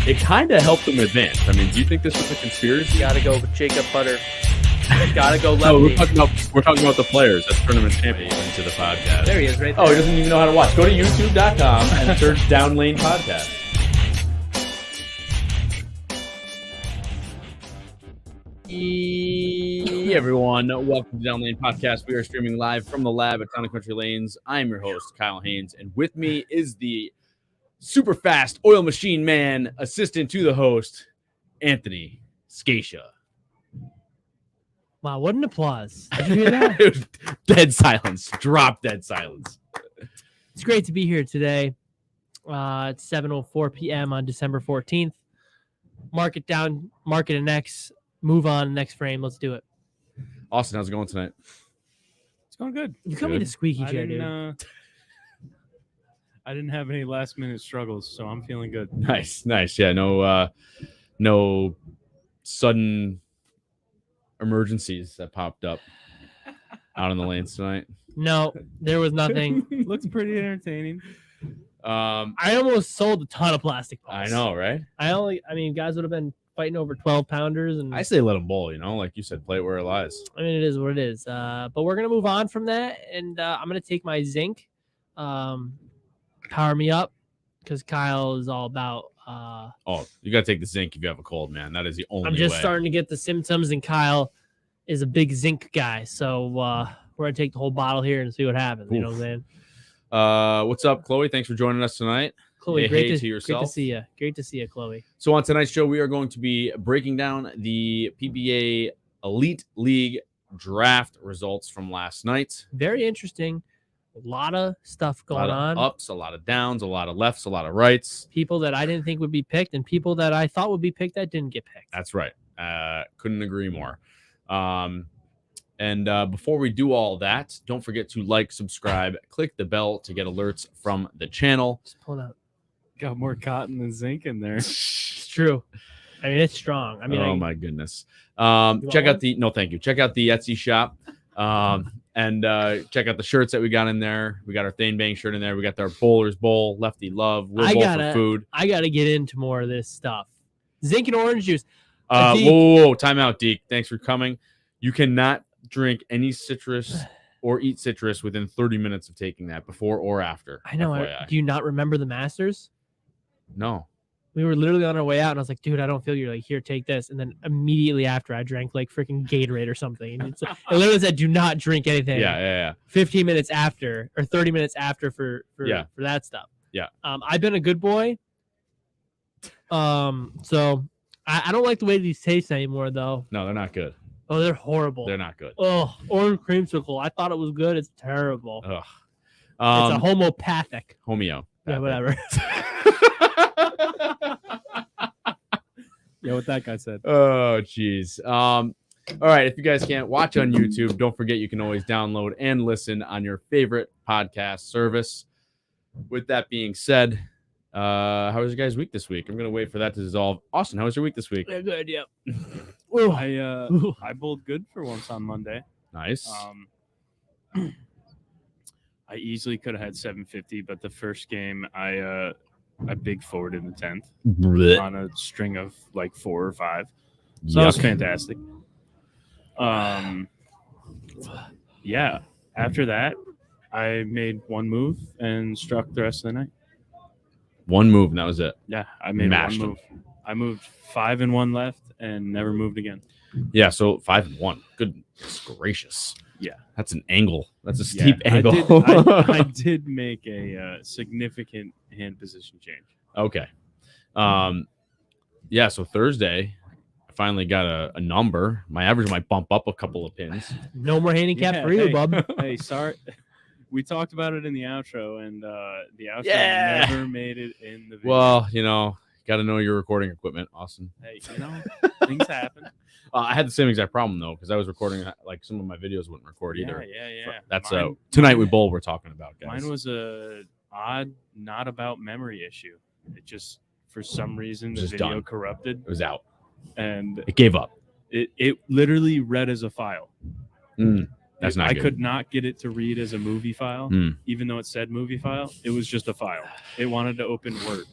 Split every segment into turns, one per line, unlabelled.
it kind of helped them advance. I mean, do you think this was a conspiracy?
Gotta go with Jacob Butter. Gotta go
No,
lefty.
we're talking about the players. That's tournament champion to the podcast.
There he is, right there.
Oh, he doesn't even know how to watch. Go to youtube.com and search Down Lane Podcast. Hey everyone, welcome to Down Lane Podcast. We are streaming live from the lab at Town & Country Lanes. I am your host, Kyle Haines, and with me is the super fast oil machine man, assistant to the host, Anthony Scaccia.
Wow, what an applause. Did you hear that?
It was dead silence. Drop dead silence.
It's great to be here today. It's 7:04 p.m. on December 14th. Market down, market an X, move on, next frame. Let's do it.
Austin, how's it going tonight?
It's going good.
You call me the squeaky chair, dude.
I didn't have any last minute struggles, so I'm feeling good.
Nice. Yeah, no sudden emergencies that popped up out on the lanes tonight.
No, there was nothing.
Looks pretty entertaining.
I almost sold a ton of plastic balls.
I know, right?
Guys would have been fighting over 12 pounders, and
I say let them bowl, like you said, play it where it lies.
I mean, it is what it is. But we're gonna move on from that, and I'm gonna take my zinc, power me up, because Kyle is all about.
You got to take the zinc if you have a cold, man. That is the only way.
I'm just starting to get the symptoms, and Kyle is a big zinc guy, so we're gonna take the whole bottle here and see what happens. You know what I'm saying?
What's up, Chloe? Thanks for joining us tonight.
Chloe,
Hey,
great
to
to
yourself.
see you. Great to see you, Chloe.
So on tonight's show, we are going to be breaking down the PBA Elite League Draft results from last night.
Very interesting. A lot of stuff going
a lot
on.
of ups, a lot of downs, a lot of lefts, a lot of rights.
People that I didn't think would be picked, and people that I thought would be picked that didn't get picked.
That's right. Couldn't agree more. And before we do all that, don't forget to like, subscribe, click the bell to get alerts from the channel.
Just pull it out.
Got more cotton than zinc in there.
It's true. I mean, it's strong. I mean,
my goodness.
want
Check out
one?
no, thank you. Check out the Etsy shop. And check out the shirts that we got in there. We got our Thane Bang shirt in there. We got our Bowler's Bowl, Lefty Love, We'll Bowl for food.
I gotta get into more of this stuff. Zinc and orange juice.
Whoa, time out, Deke. Thanks for coming. You cannot drink any citrus or eat citrus within 30 minutes of taking that, before or after.
I know.
FYI.
Do you not remember the Masters?
No.
We were literally on our way out, and I was like, dude, I don't feel you. Like, here, take this. And then immediately after, I drank like freaking Gatorade or something. And it literally said, do not drink anything.
Yeah.
15 minutes after or 30 minutes after for that stuff.
Yeah.
I've been a good boy. So I don't like the way these taste anymore, though.
No, they're not good.
Oh, they're horrible.
They're not good.
Oh, orange creamsicle. I thought it was good. It's terrible.
Ugh.
It's a homopathic.
Homeo.
Yeah, whatever.
Yeah, what that guy said.
Oh, jeez. All right. If you guys can't watch on YouTube, don't forget you can always download and listen on your favorite podcast service. With that being said, how was your guys' week this week? I'm going to wait for that to dissolve. Austin, how was your week this week?
They're good, yep.
I bowled good for once on Monday.
Nice.
I easily could have had 750, but the first game I big forwarded in the 10th on a string of like 4 or 5. So that was fantastic. Yeah. After that, I made one move and struck the rest of the night.
One move, and that was it.
Yeah, I made
Mashed
one move. I moved 5 and 1 left and never moved again.
Yeah, so 5 and 1. Goodness gracious.
Yeah.
That's an angle. That's a steep
I
angle.
I did make a significant hand position change.
Okay. Yeah, so Thursday, I finally got a number. My average might bump up a couple of pins.
No more handicap for you, bub.
Hey, sorry. We talked about it in the outro, and the outro never made it in the video.
Well, got to know your recording equipment, Austin.
Hey, things happen.
I had the same exact problem, though, because I was recording, like, some of my videos wouldn't record either.
Yeah.
That's Tonight We Bowl we're talking about, guys.
Mine was a odd, not about memory issue. It just, for some reason, the
Just
video
done.
corrupted.
It was out.
And
It gave up.
it literally read as a file.
That's not
I
good.
could not get it to read as a movie file, even though it said movie file. It was just a file. It wanted to open Word.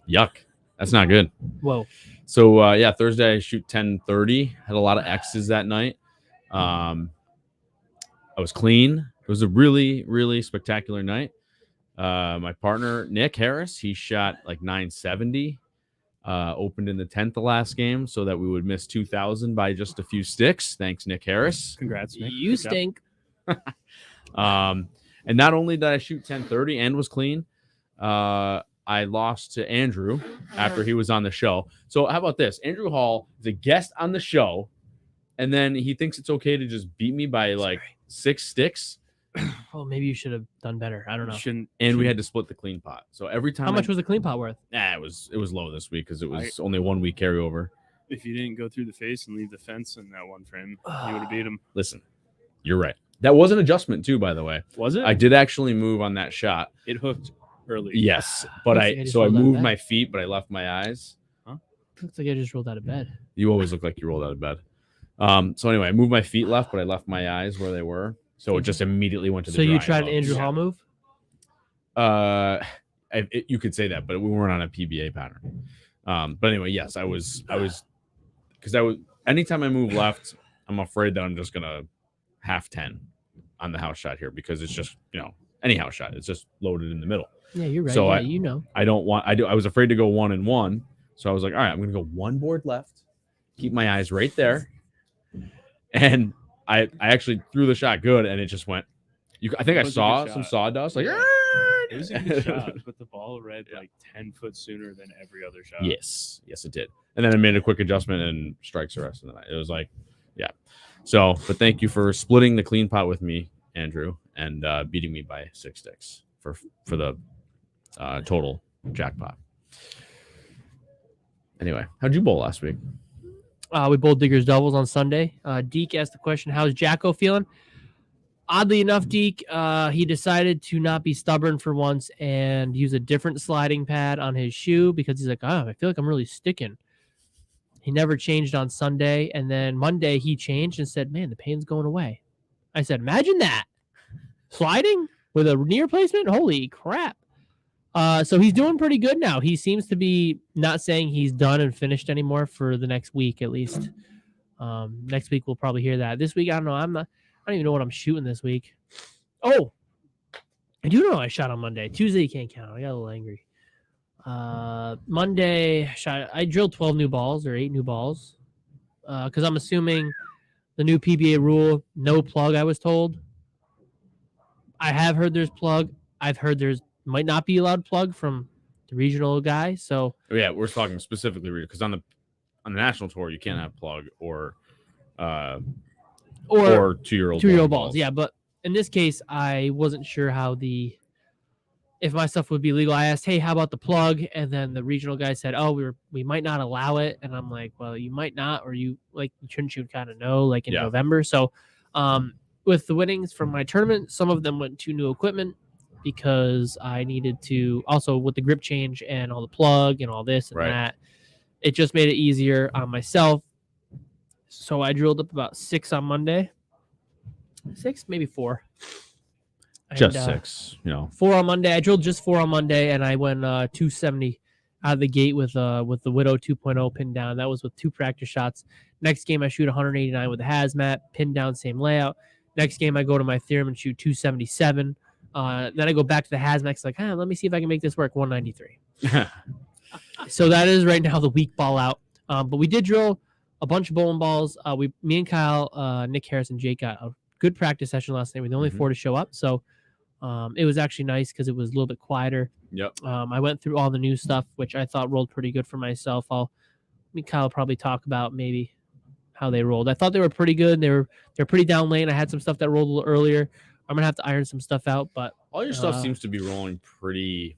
Yuck. That's not good.
Whoa.
So Thursday I shoot 1030. Had a lot of X's that night. I was clean. It was a really, really spectacular night. My partner Nick Harris, he shot like 970. Opened in the 10th the last game so that we would miss 2,000 by just a few sticks. Thanks, Nick Harris.
Congrats, Nick.
You stink.
And not only did I shoot 1030 and was clean, I lost to Andrew after he was on the show. So how about this? Andrew Hall is a guest on the show, and then he thinks it's okay to just beat me by like 6 sticks.
Oh, maybe you should have done better. I don't know.
We had to split the clean pot. So every time
How much was the clean pot worth?
It was low this week because it was only 1 week carryover.
If you didn't go through the face and leave the fence in that one frame, you would have beat him.
Listen, you're right. That was an adjustment too, by the way.
Was it?
I did actually move on that shot.
It hooked early.
Yes, but I moved my feet, but I left my eyes.
Huh? Looks like I just rolled out of bed.
You always look like you rolled out of bed. So anyway, I moved my feet left, but I left my eyes where they were. So it just immediately went to the.
So you tried an Andrew Hall move?
You could say that, but we weren't on a PBA pattern. But anyway, yes, I was because anytime I move left, I'm afraid that I'm just gonna half 10 on the house shot here because it's just any house shot. It's just loaded in the middle.
Yeah, you're right.
So I was afraid to go 1 and 1, so I was like, all right, I'm gonna go 1 board left, keep my eyes right there, and I actually threw the shot good, and it just went. I think I saw some sawdust. Like,
it was a good shot, but the ball read like 10 foot sooner than every other shot.
Yes, it did. And then I made a quick adjustment and strikes the rest of the night. It was like, yeah. So, but thank you for splitting the clean pot with me, Andrew, and beating me by 6 sticks for the total jackpot. Anyway, how'd you bowl last week?
We bowled Diggers doubles on Sunday. Deke asked the question, how's Jacko feeling? Oddly enough, Deke, he decided to not be stubborn for once and use a different sliding pad on his shoe because he's like, I feel like I'm really sticking. He never changed on Sunday. And then Monday he changed and said, man, the pain's going away. I said, imagine that. Sliding with a knee replacement? Holy crap. So he's doing pretty good now. He seems to be not saying he's done and finished anymore for the next week, at least. Next week, we'll probably hear that. This week, I don't know. I don't even know what I'm shooting this week. Oh, I do know I shot on Monday. Tuesday, you can't count. I got a little angry. Monday, I drilled 12 new balls or 8 new balls because I'm assuming the new PBA rule, no plug, I was told. I have heard there's plug. I've heard there's might not be allowed plug from the regional guy. So
yeah, we're talking specifically because on the national tour you can't have plug or 2-year-old balls. Yeah,
but in this case, I wasn't sure if my stuff would be legal. I asked, hey, how about the plug? And then the regional guy said, we might not allow it. And I'm like, well, you might not, or shouldn't you kind of know in November? So with the winnings from my tournament, some of them went to new equipment because I needed to also with the grip change and all the plug and all this and that. It just made it easier on myself. So I drilled up about 6 on Monday. 6, maybe 4.
Just 6,
4 on Monday. I drilled just 4 on Monday, and I went 270 out of the gate with the Widow 2.0 pin down. That was with 2 practice shots. Next game, I shoot 189 with a hazmat, pin down, same layout. Next game, I go to my theorem and shoot 277. Then I go back to the hazmat. Like, let me see if I can make this work. 193. So that is right now the weak ball out. But we did drill a bunch of bowling balls. Me and Kyle, Nick Harris, and Jake got a good practice session last night. We're the only 4 to show up. So it was actually nice because it was a little bit quieter.
Yep.
I went through all the new stuff, which I thought rolled pretty good for myself. Kyle probably talk about maybe how they rolled. I thought they were pretty good. They're pretty down lane. I had some stuff that rolled a little earlier. I'm gonna have to iron some stuff out, but
all your stuff seems to be rolling pretty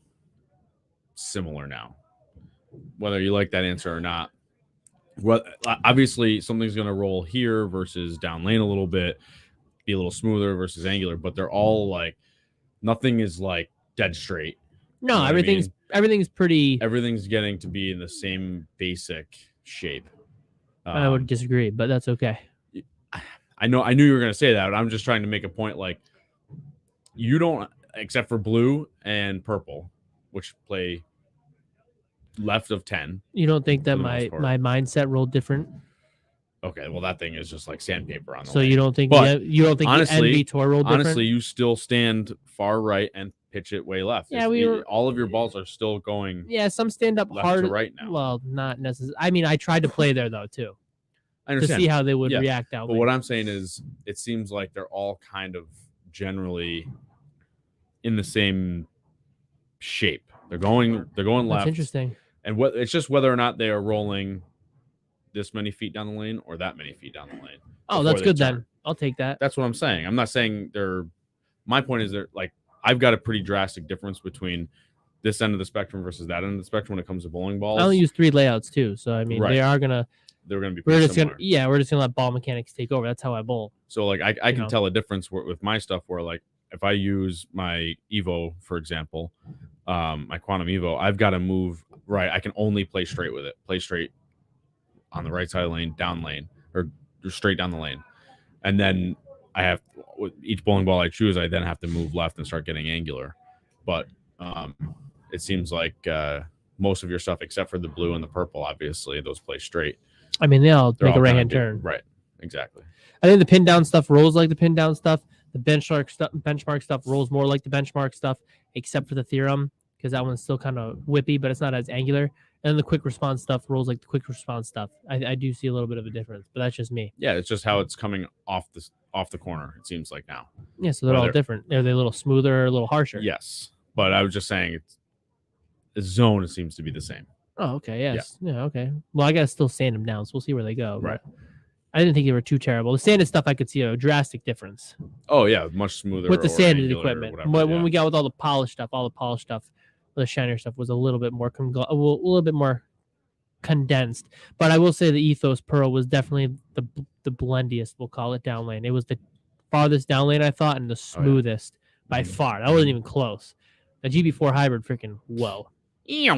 similar now. Whether you like that answer or not. Well, obviously something's gonna roll here versus down lane a little bit, be a little smoother versus angular, but they're all nothing is dead straight.
No, everything's pretty.
Everything's getting to be in the same basic shape.
I would disagree, but that's okay.
I knew you were gonna say that, but I'm just trying to make a point. You don't, except for blue and purple, which play left of 10.
You don't think that
for the
my
most part.
my mindset rolled different?
Okay, well that thing is just like sandpaper on the
So
lane.
you don't think
But
you don't think
honestly-
the NV Tour rolled different?
Honestly, you still stand far right and pitch it way left.
Yeah,
all of your balls are still going
Yeah, some stand up
left
hard
to right now.
Well, not necessarily. I mean, I tried to play there though too
I
to
understand.
see how they would
Yeah,
react out.
But what I'm saying is, it seems like they're all kind of generally in the same shape. They're going
That's
left,
interesting.
and it's just whether or not they are rolling this many feet down the lane or that many feet down the lane.
Oh,
before
that's
they
good
turn.
then. I'll take that.
That's what I'm saying. I'm not saying they're. My point is that like I've got a pretty drastic difference between this end of the spectrum versus that end of the spectrum when it comes to bowling balls.
I only use 3 layouts too, so I mean
Right.
they are gonna.
They're going to be
We're
pretty
just
similar.
we're just gonna let ball mechanics take over. That's how I bowl.
So like I can
know.
tell a difference with my stuff where like if I use my Evo, for example, my Quantum Evo, I've got to move right. I can only play straight with it. Play straight on the right side of the lane, down lane, or straight down the lane. And then I have with each bowling ball I choose, I then have to move left and start getting angular. But it seems like most of your stuff, except for the blue and the purple, obviously, those play straight.
I mean, they all
They're
make
all
a right
kinda
hand
do-
turn.
Right. Exactly.
I think the pin down stuff rolls like the pin down stuff. The benchmark stuff rolls more like the benchmark stuff, except for the theorem, because that one's still kind of whippy, but it's not as angular. And then the quick response stuff rolls like the quick response stuff. I do see a little bit of a difference, but that's just me.
Yeah, it's just how it's coming off the corner. It seems like now.
Yeah, so they're all different. Are they a little smoother or a little harsher?
Yes, but I was just saying the zone seems to be the same.
Oh, okay. Yes. Yeah. Okay. Well, I gotta still sand them down, so we'll see where they go.
Right.
but I didn't think they were too terrible. The sanded stuff, I could see a drastic difference
Oh yeah, much smoother
with the
or
sanded
angular or
equipment.
whatever,
When we got with all the polished stuff, the shiner stuff was a little bit more a little bit more condensed. But I will say the Ethos Pearl was definitely the blendiest. We'll call it down lane. It was the farthest down lane I thought, and the smoothest by far. That wasn't even close. The GB4 hybrid, freaking whoa, it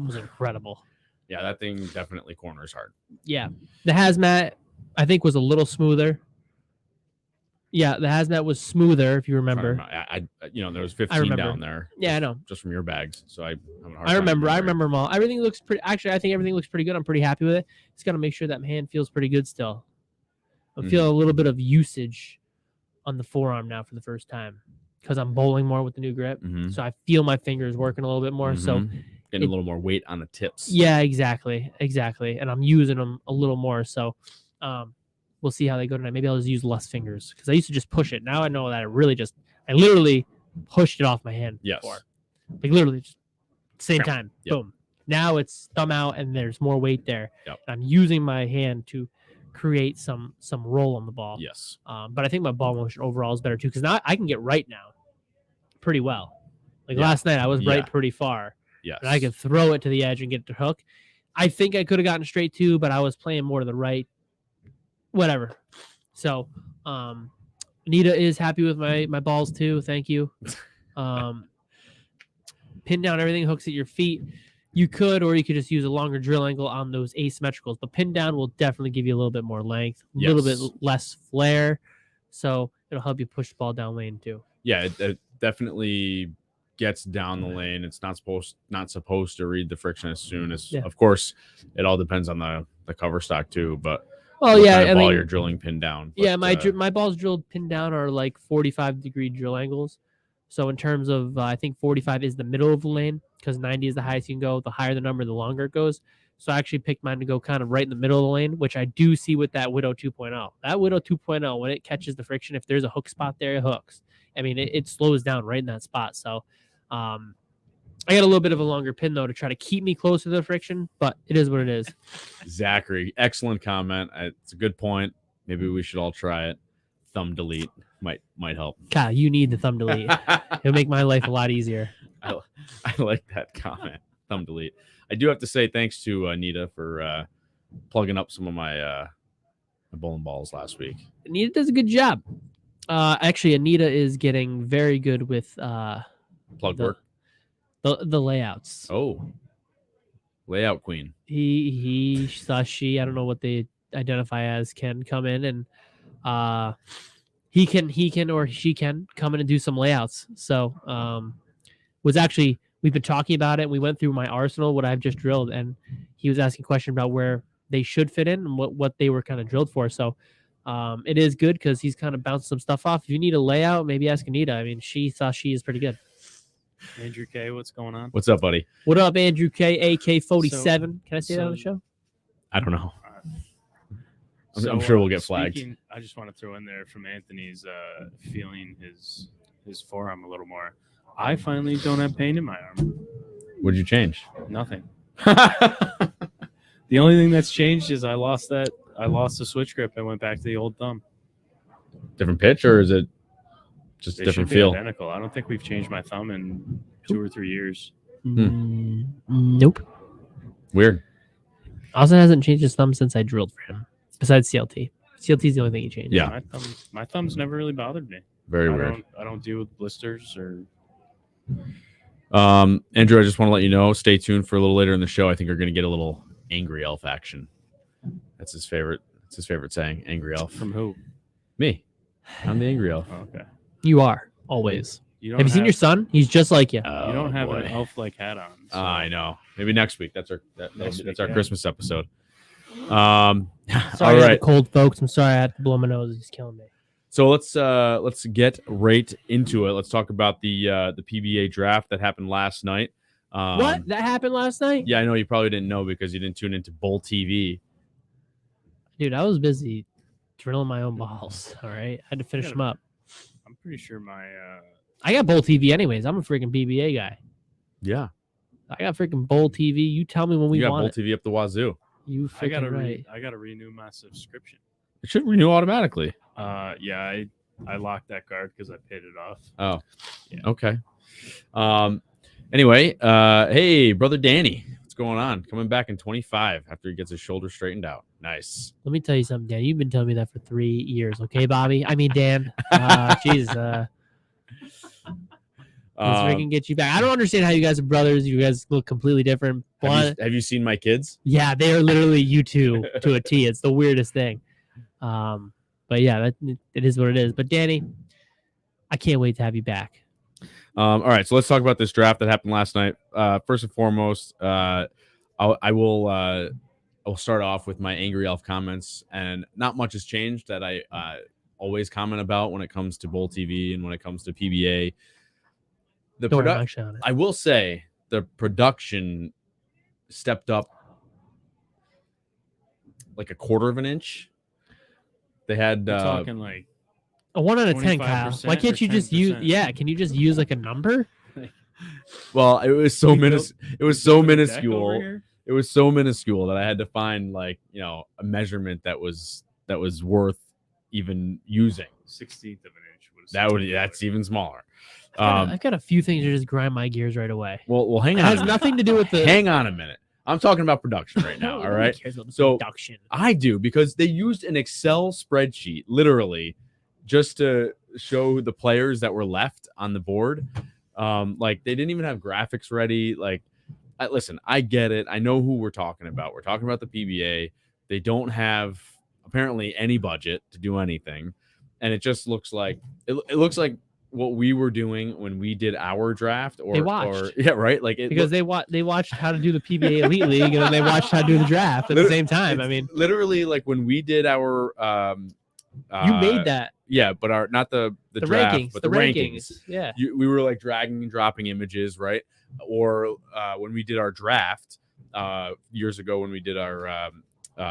was incredible.
Yeah, that thing definitely corners hard.
Yeah, the hazmat I think was a little smoother. Yeah, the hazmat was smoother if you remember.
I there was 15 down there.
Yeah, I know.
Just from your bags. So I
remember them all. Everything looks pretty. Actually, I think everything looks pretty good. I'm pretty happy with it. Just gotta make sure that my hand feels pretty good still. I'm feeling a little bit of usage on the forearm now for the first time because I'm bowling more with the new grip. So I feel my fingers working a little bit more. So
getting a little more weight on the tips.
Yeah, exactly. And I'm using them a little more. So we'll see how they go tonight. Maybe I'll just use less fingers because I used to just push it. Now I know that I literally pushed it off my hand before. Like literally just same time.
Yep.
Boom. Now it's thumb out and there's more weight there.
Yep.
I'm using my hand to create some roll on the ball.
Yes.
But I think my ball motion overall is better too because now I can get right now pretty well. Like last night I was right pretty far.
Yes.
And I could throw it to the edge and get it to hook. I think I could have gotten straight too, but I was playing more to the right. Whatever. So Anita is happy with my balls too. Thank you. Pin down everything, hooks at your feet. You could, or you could just use a longer drill angle on those asymmetricals. But pin down will definitely give you a little bit more length, a little bit less flare. So it'll help you push the ball down lane too.
Yeah, it definitely gets down the lane. It's not supposed to read the friction as soon as. Of course, it all depends on the cover stock too. But
well, yeah,
kind of ball you're drilling pin down. But,
yeah, my balls drilled pin down are like 45-degree drill angles. So in terms of, I think 45 is the middle of the lane because 90 is the highest you can go. The higher the number, the longer it goes. So I actually picked mine to go kind of right in the middle of the lane, which I do see with that Widow 2.0. That Widow 2.0, when it catches the friction, if there's a hook spot there, it hooks. I mean, it slows down right in that spot. So I got a little bit of a longer pin, though, to try to keep me close to the friction, but it is what it is.
Zachary, excellent comment. It's a good point. Maybe we should all try it. Thumb delete might help.
God, you need the thumb delete. It'll make my life a lot easier.
I like that comment. Thumb delete. I do have to say thanks to Anita for plugging up some of my bowling balls last week.
Anita does a good job. Actually, Anita is getting very good with
plug work.
The layouts.
Oh, layout queen.
He she I don't know what they identify as can come in and he can or she can come in and do some layouts. So was actually we've been talking about it. We went through my arsenal, what I've just drilled, and he was asking a question about where they should fit in and what they were kind of drilled for. So it is good because he's kind of bounced some stuff off. If you need a layout, maybe ask Anita. I mean, she thought she is pretty good.
Andrew K, what's going on?
What's up, buddy?
What up, Andrew K, AK47? Can I say that on the show?
I don't know. I'm sure we'll get flagged.
I just want to throw in there from Anthony's feeling his forearm a little more. I finally don't have pain in my arm.
What'd you change?
Nothing. The only thing that's changed is I lost the switch grip. I went back to the old thumb.
Different pitch, or is it just
They
different
should be
feel?
identical. I don't think we've changed my thumb in 2 or 3 years.
Nope.
Weird.
Austin hasn't changed his thumb since I drilled for him. Besides CLT. CLT is the only thing he changed.
Yeah.
My thumb's never really bothered me.
Very weird.
I don't deal with blisters or.
Andrew, I just want to let you know, stay tuned for a little later in the show. I think you're going to get a little angry elf action. That's his favorite. That's his favorite saying, angry elf.
From who?
Me. I'm the angry elf.
Oh, okay.
You are, always.
You
Have you seen your son? He's just like you.
You don't have an elf-like hat on. So.
I know. Maybe next week. That's our
week,
Christmas episode.
Sorry,
all
I
right.
have a cold, folks. I'm sorry I had to blow my nose. It's killing me.
So let's get right into it. Let's talk about the PBA draft that happened last night.
What? That happened last night?
Yeah, I know you probably didn't know because you didn't tune into Bull TV.
Dude, I was busy drilling my own balls. All right, I had to finish them up.
I'm pretty sure my.
I got Bull TV anyways. I'm a freaking PBA guy.
Yeah,
I got freaking Bull TV. You tell me when we
you got
want
Bull TV up the wazoo.
You freaking right.
I gotta renew my subscription.
It should renew automatically.
Yeah, I locked that card because I paid it off.
Oh,
yeah.
Okay. Anyway, hey, brother Danny, what's going on? Coming back in 25 after he gets his shoulder straightened out. Nice.
Let me tell you something, Dan. You've been telling me that for 3 years, okay, Bobby? I mean, Dan. Jesus. Let's freaking get you back. I don't understand how you guys are brothers. You guys look completely different. But
have you seen my kids?
Yeah, they are literally you two to a T. It's the weirdest thing. But yeah, it is what it is. But Danny, I can't wait to have you back.
All right, so let's talk about this draft that happened last night. First and foremost, I will start off with my angry elf comments, and not much has changed that I always comment about when it comes to Bull TV and when it comes to PBA. I will say the production stepped up like a quarter of an inch. They had
talking like
a 1 out of 10, Kyle. Why can't you just use? Yeah, can you just use like a number?
Well, it was so minuscule. It was so minuscule. It was so minuscule that I had to find like a measurement that was worth even using.
1/16 of an inch.
That's even smaller.
I've got a few things to just grind my gears right away.
Well, hang on.
It has nothing to do with the.
Hang on a minute. I'm talking about production right now. All right. So
production.
I do, because they used an Excel spreadsheet literally just to show the players that were left on the board. Like they didn't even have graphics ready. Like, listen, I get it. I know who we're talking about. We're talking about the PBA. They don't have apparently any budget to do anything, and it just looks like it looks like what we were doing when we did our draft, or yeah, right, like
because they watched how to do the PBA Elite League, and then they watched how to do the draft at the same time. I mean,
literally, like when we did our
you made that,
yeah, but our not the draft,
rankings,
but the rankings.
Yeah,
we were like dragging and dropping images, right? Or when we did our draft years ago, when we did our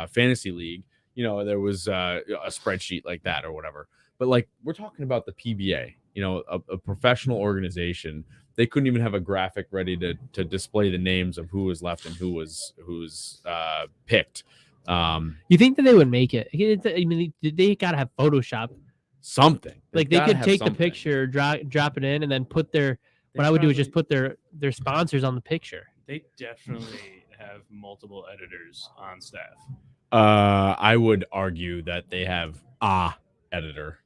fantasy league, there was a spreadsheet like that or whatever. But like we're talking about the PBA, a professional organization. They couldn't even have a graphic ready to display the names of who was left and who was picked.
You think that they would make it? I mean, they gotta have Photoshop
something.
Like they could take the picture, drop it in, and then put their. What I would do is just put their sponsors on the picture.
They definitely have multiple editors on staff.
I would argue that they have editor,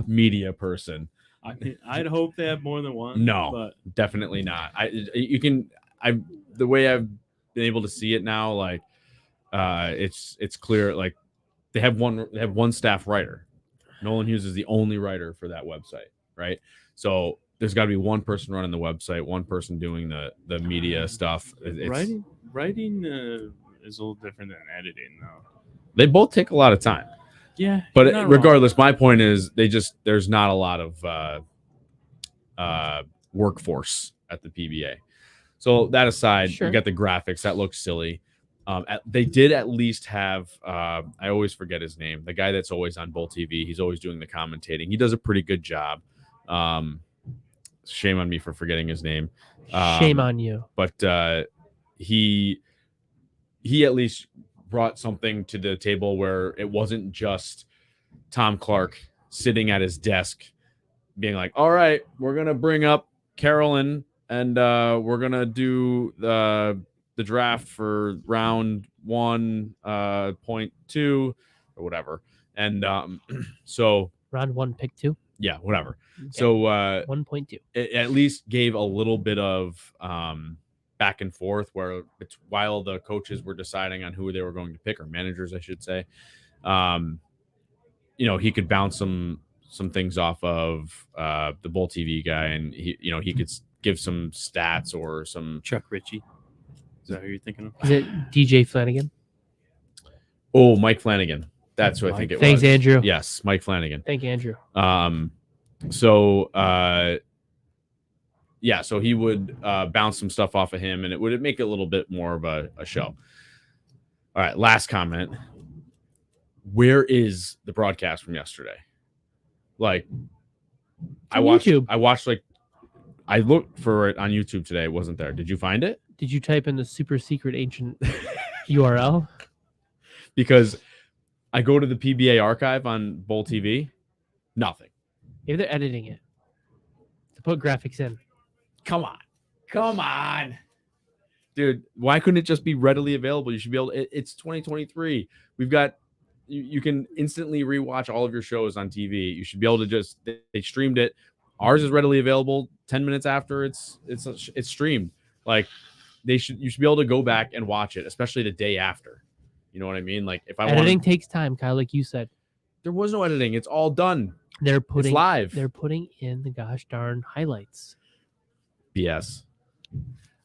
media person.
I mean, I'd hope they have more than one.
No,
but
definitely not. The way I've been able to see it now, like it's clear. Like they have one staff writer. Nolan Hughes is the only writer for that website, right? So there's got to be one person running the website, one person doing the media stuff.
Writing is a little different than editing, though.
They both take a lot of time.
Yeah,
but regardless, my point is there's not a lot of workforce at the PBA. So that aside,
Sure.
You got the graphics that looks silly. They did at least have I always forget his name, the guy that's always on Bull TV. He's always doing the commentating. He does a pretty good job. Shame on me for forgetting his name.
Shame on you.
But he at least brought something to the table where it wasn't just Tom Clark sitting at his desk being like, all right, we're going to bring up Carolyn and we're going to do the draft for round 1.2 or whatever. And so
round 1, pick 2.
Yeah, whatever.
Okay.
So
1.2.
It at least gave a little bit of back and forth where it's while the coaches were deciding on who they were going to pick, or managers, I should say. He could bounce some things off of the Bull TV guy, and he could give some stats or some
Chuck Ritchie. Is that who you're thinking of?
Is it DJ Flanagan?
Oh, Mike Flanagan. That's who I think it was.
Thanks, Andrew.
Yes, Mike Flanagan.
Thank you, Andrew.
So he would bounce some stuff off of him, and it would make it a little bit more of a show. All right, last comment. Where is the broadcast from yesterday? Like, I watched I looked for it on YouTube today. It wasn't there. Did you find it?
Did you type in the super secret ancient URL?
Because I go to the PBA archive on Bull TV. Nothing.
Maybe they're editing it to put graphics in.
Come on. Dude, why couldn't it just be readily available? You should be able to, it's 2023. We've got, you can instantly rewatch all of your shows on TV. You should be able to they streamed it. Ours is readily available 10 minutes after it's streamed. Like you should be able to go back and watch it, especially the day after. You know what I mean? Like
editing takes time, Kyle, like you said.
There was no editing. It's all done.
It's
live.
They're putting in the gosh darn highlights.
BS.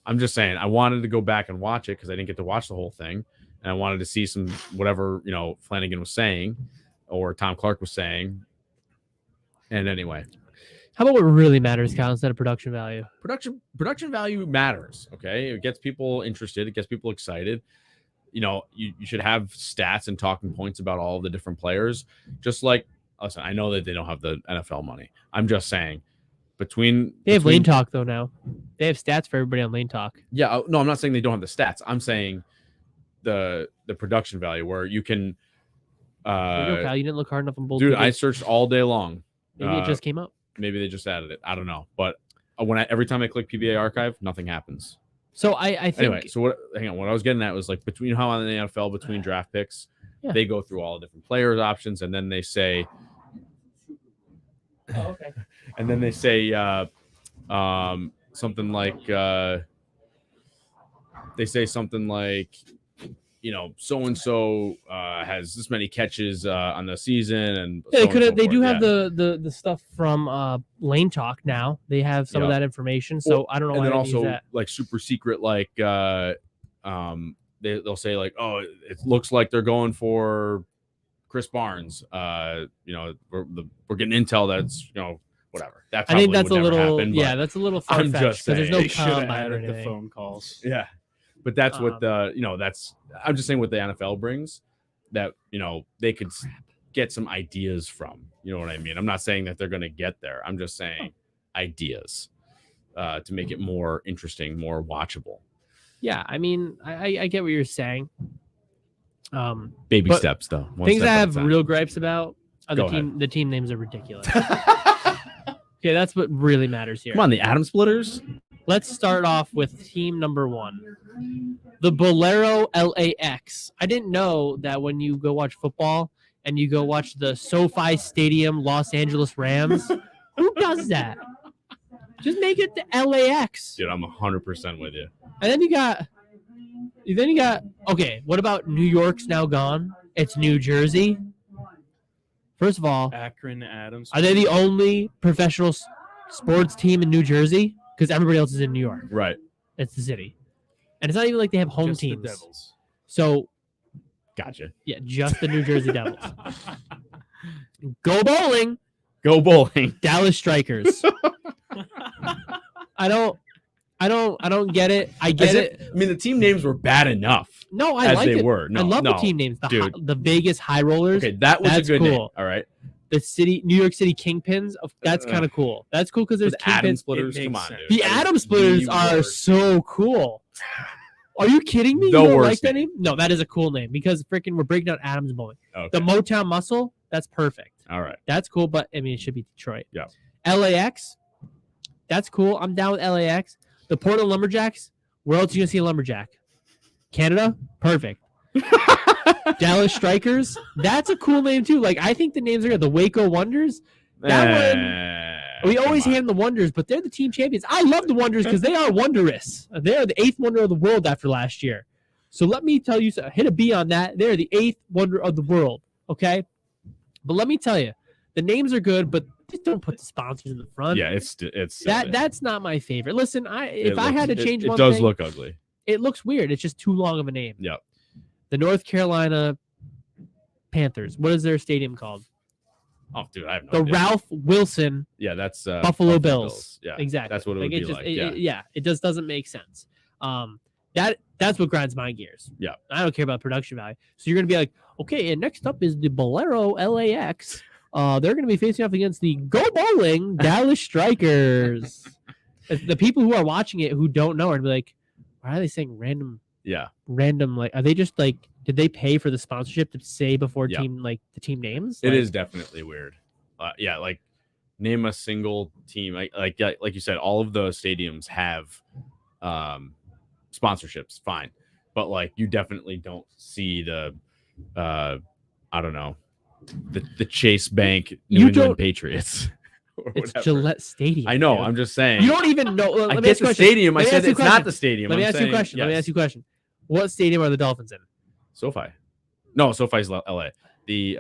I'm just saying, I wanted to go back and watch it because I didn't get to watch the whole thing. And I wanted to see some whatever, Flanagan was saying or Tom Clark was saying. And anyway.
How about what really matters, Kyle, instead of production value?
Production value matters, okay? It gets people interested. It gets people excited. You should have stats and talking points about all of the different players. Just like, listen, I know that they don't have the NFL money. I'm just saying, they have
Lane Talk though now. They have stats for everybody on Lane Talk.
Yeah, no, I'm not saying they don't have the stats. I'm saying the production value where you can.
Kyle, you didn't look hard enough on Bull
Dude,
TV.
I searched all day long.
Maybe it just came up.
Maybe they just added it. I don't know, but every time I click PBA archive, nothing happens.
So I think
anyway. So what I was getting at was like between how on the NFL between draft picks, they go through all the different players options, and then they say.
Oh, okay.
And then they say something like so and so has this many catches on the season, and
they do have the stuff from Lane Talk now. They have some of that information, so I don't know.
And
why
then also
that.
like super secret, like they'll say like, oh, it looks like they're going for Chris Barnes. We're getting intel that's whatever. That
I think that's
would
a little
happen,
that's a little far fetched because there's no
they should have
combine or
added the
anything.
phone calls.
Yeah, but that's what that's. I'm just saying what the NFL brings that they could get some ideas from. You know what I mean? I'm not saying that they're going to get there. I'm just saying ideas to make it more interesting, more watchable.
Yeah, I mean, I get what you're saying.
Baby steps, though.
Things I have real gripes about are the team names are ridiculous. Okay, that's what really matters here.
Come on, the Atom Splitters.
Let's start off with team number 1, the Bolero LAX. I didn't know that when you go watch football and you go watch the SoFi Stadium Los Angeles Rams, who does that? Just make it the LAX.
Dude, I'm 100% with you.
And then you got okay, what about New York's now gone? It's New Jersey. First of all,
Akron Adams.
are they the only professional sports team in New Jersey because everybody else is in New York.
Right.
It's the city. And it's not even like they have home
Just the
teams.
Devils.
So,
Gotcha.
yeah, just the New Jersey Devils. Go bowling.
Go bowling.
Dallas Strikers. I don't get it. I get it.
I mean, the team names were bad enough.
No, I
as
like
they
it.
were. No,
I love
no,
the team names.
dude.
The Vegas High Rollers.
Okay, that was
That's
a good name.
cool.
All right.
The New York City Kingpins. That's kind of cool. That's cool because there's
With Atom
Kingpins.
Splitters.
It
Come
makes
on,
sense.
dude.
The Atom Splitters are so cool. Are you kidding me?
The
You don't
worst
like that
name.
name? No, that is a cool name because freaking we're breaking down Adams bowling.
Okay.
The Motown Muscle. That's perfect.
All right.
That's cool, but I mean it should be Detroit.
Yeah.
LAX. That's cool. I'm down with LAX. The Portland Lumberjacks. Where else are you gonna see a lumberjack? Canada? Perfect. Dallas Strikers. That's a cool name too. Like I think the names are good. The Waco Wonders. That one. We always hand the Wonders, but they're the team champions. I love the Wonders because they are wondrous. They are the 8th wonder of the world after last year. So let me tell you, hit a B on that. They're the 8th wonder of the world. Okay, but let me tell you, the names are good, but just don't put the sponsors in the front.
Yeah, it's
That's not my favorite. Listen, if I had to change
it
one
does
thing,
look ugly.
it looks weird. It's just too long of a name.
Yep.
The North Carolina Panthers. What is their stadium called?
Oh, dude, I have no
The
idea.
Ralph Wilson
Yeah, that's
Buffalo Bills.
Yeah,
Exactly.
That's what it would be like. Yeah.
It just doesn't make sense. That's what grinds my gears.
Yeah.
I don't care about production value. So you're gonna be like, okay, and next up is the Bolero LAX. They're gonna be facing off against the Go Bowling Dallas Strikers. The people who are watching it who don't know are gonna be like, why are they saying random? Like, are they just like? Did they pay for the sponsorship to say before
Yeah.
the team names?
It
Like,
is definitely weird. Yeah, like name a single team. Like you said, all of the stadiums have sponsorships. Fine, but like you definitely don't see the I don't know, the Chase Bank New England Patriots. Or
It's
whatever.
Gillette Stadium.
I know.
dude.
I'm just saying.
You don't even know. Let
I
me
get
ask you
the
a question.
stadium. I
Let me
said
ask you a
it's not
question.
the stadium.
Let me
I'm
ask you a
saying,
question. Let me
yes.
ask you a question. What stadium are the Dolphins in?
SoFi. No, SoFi's LA. The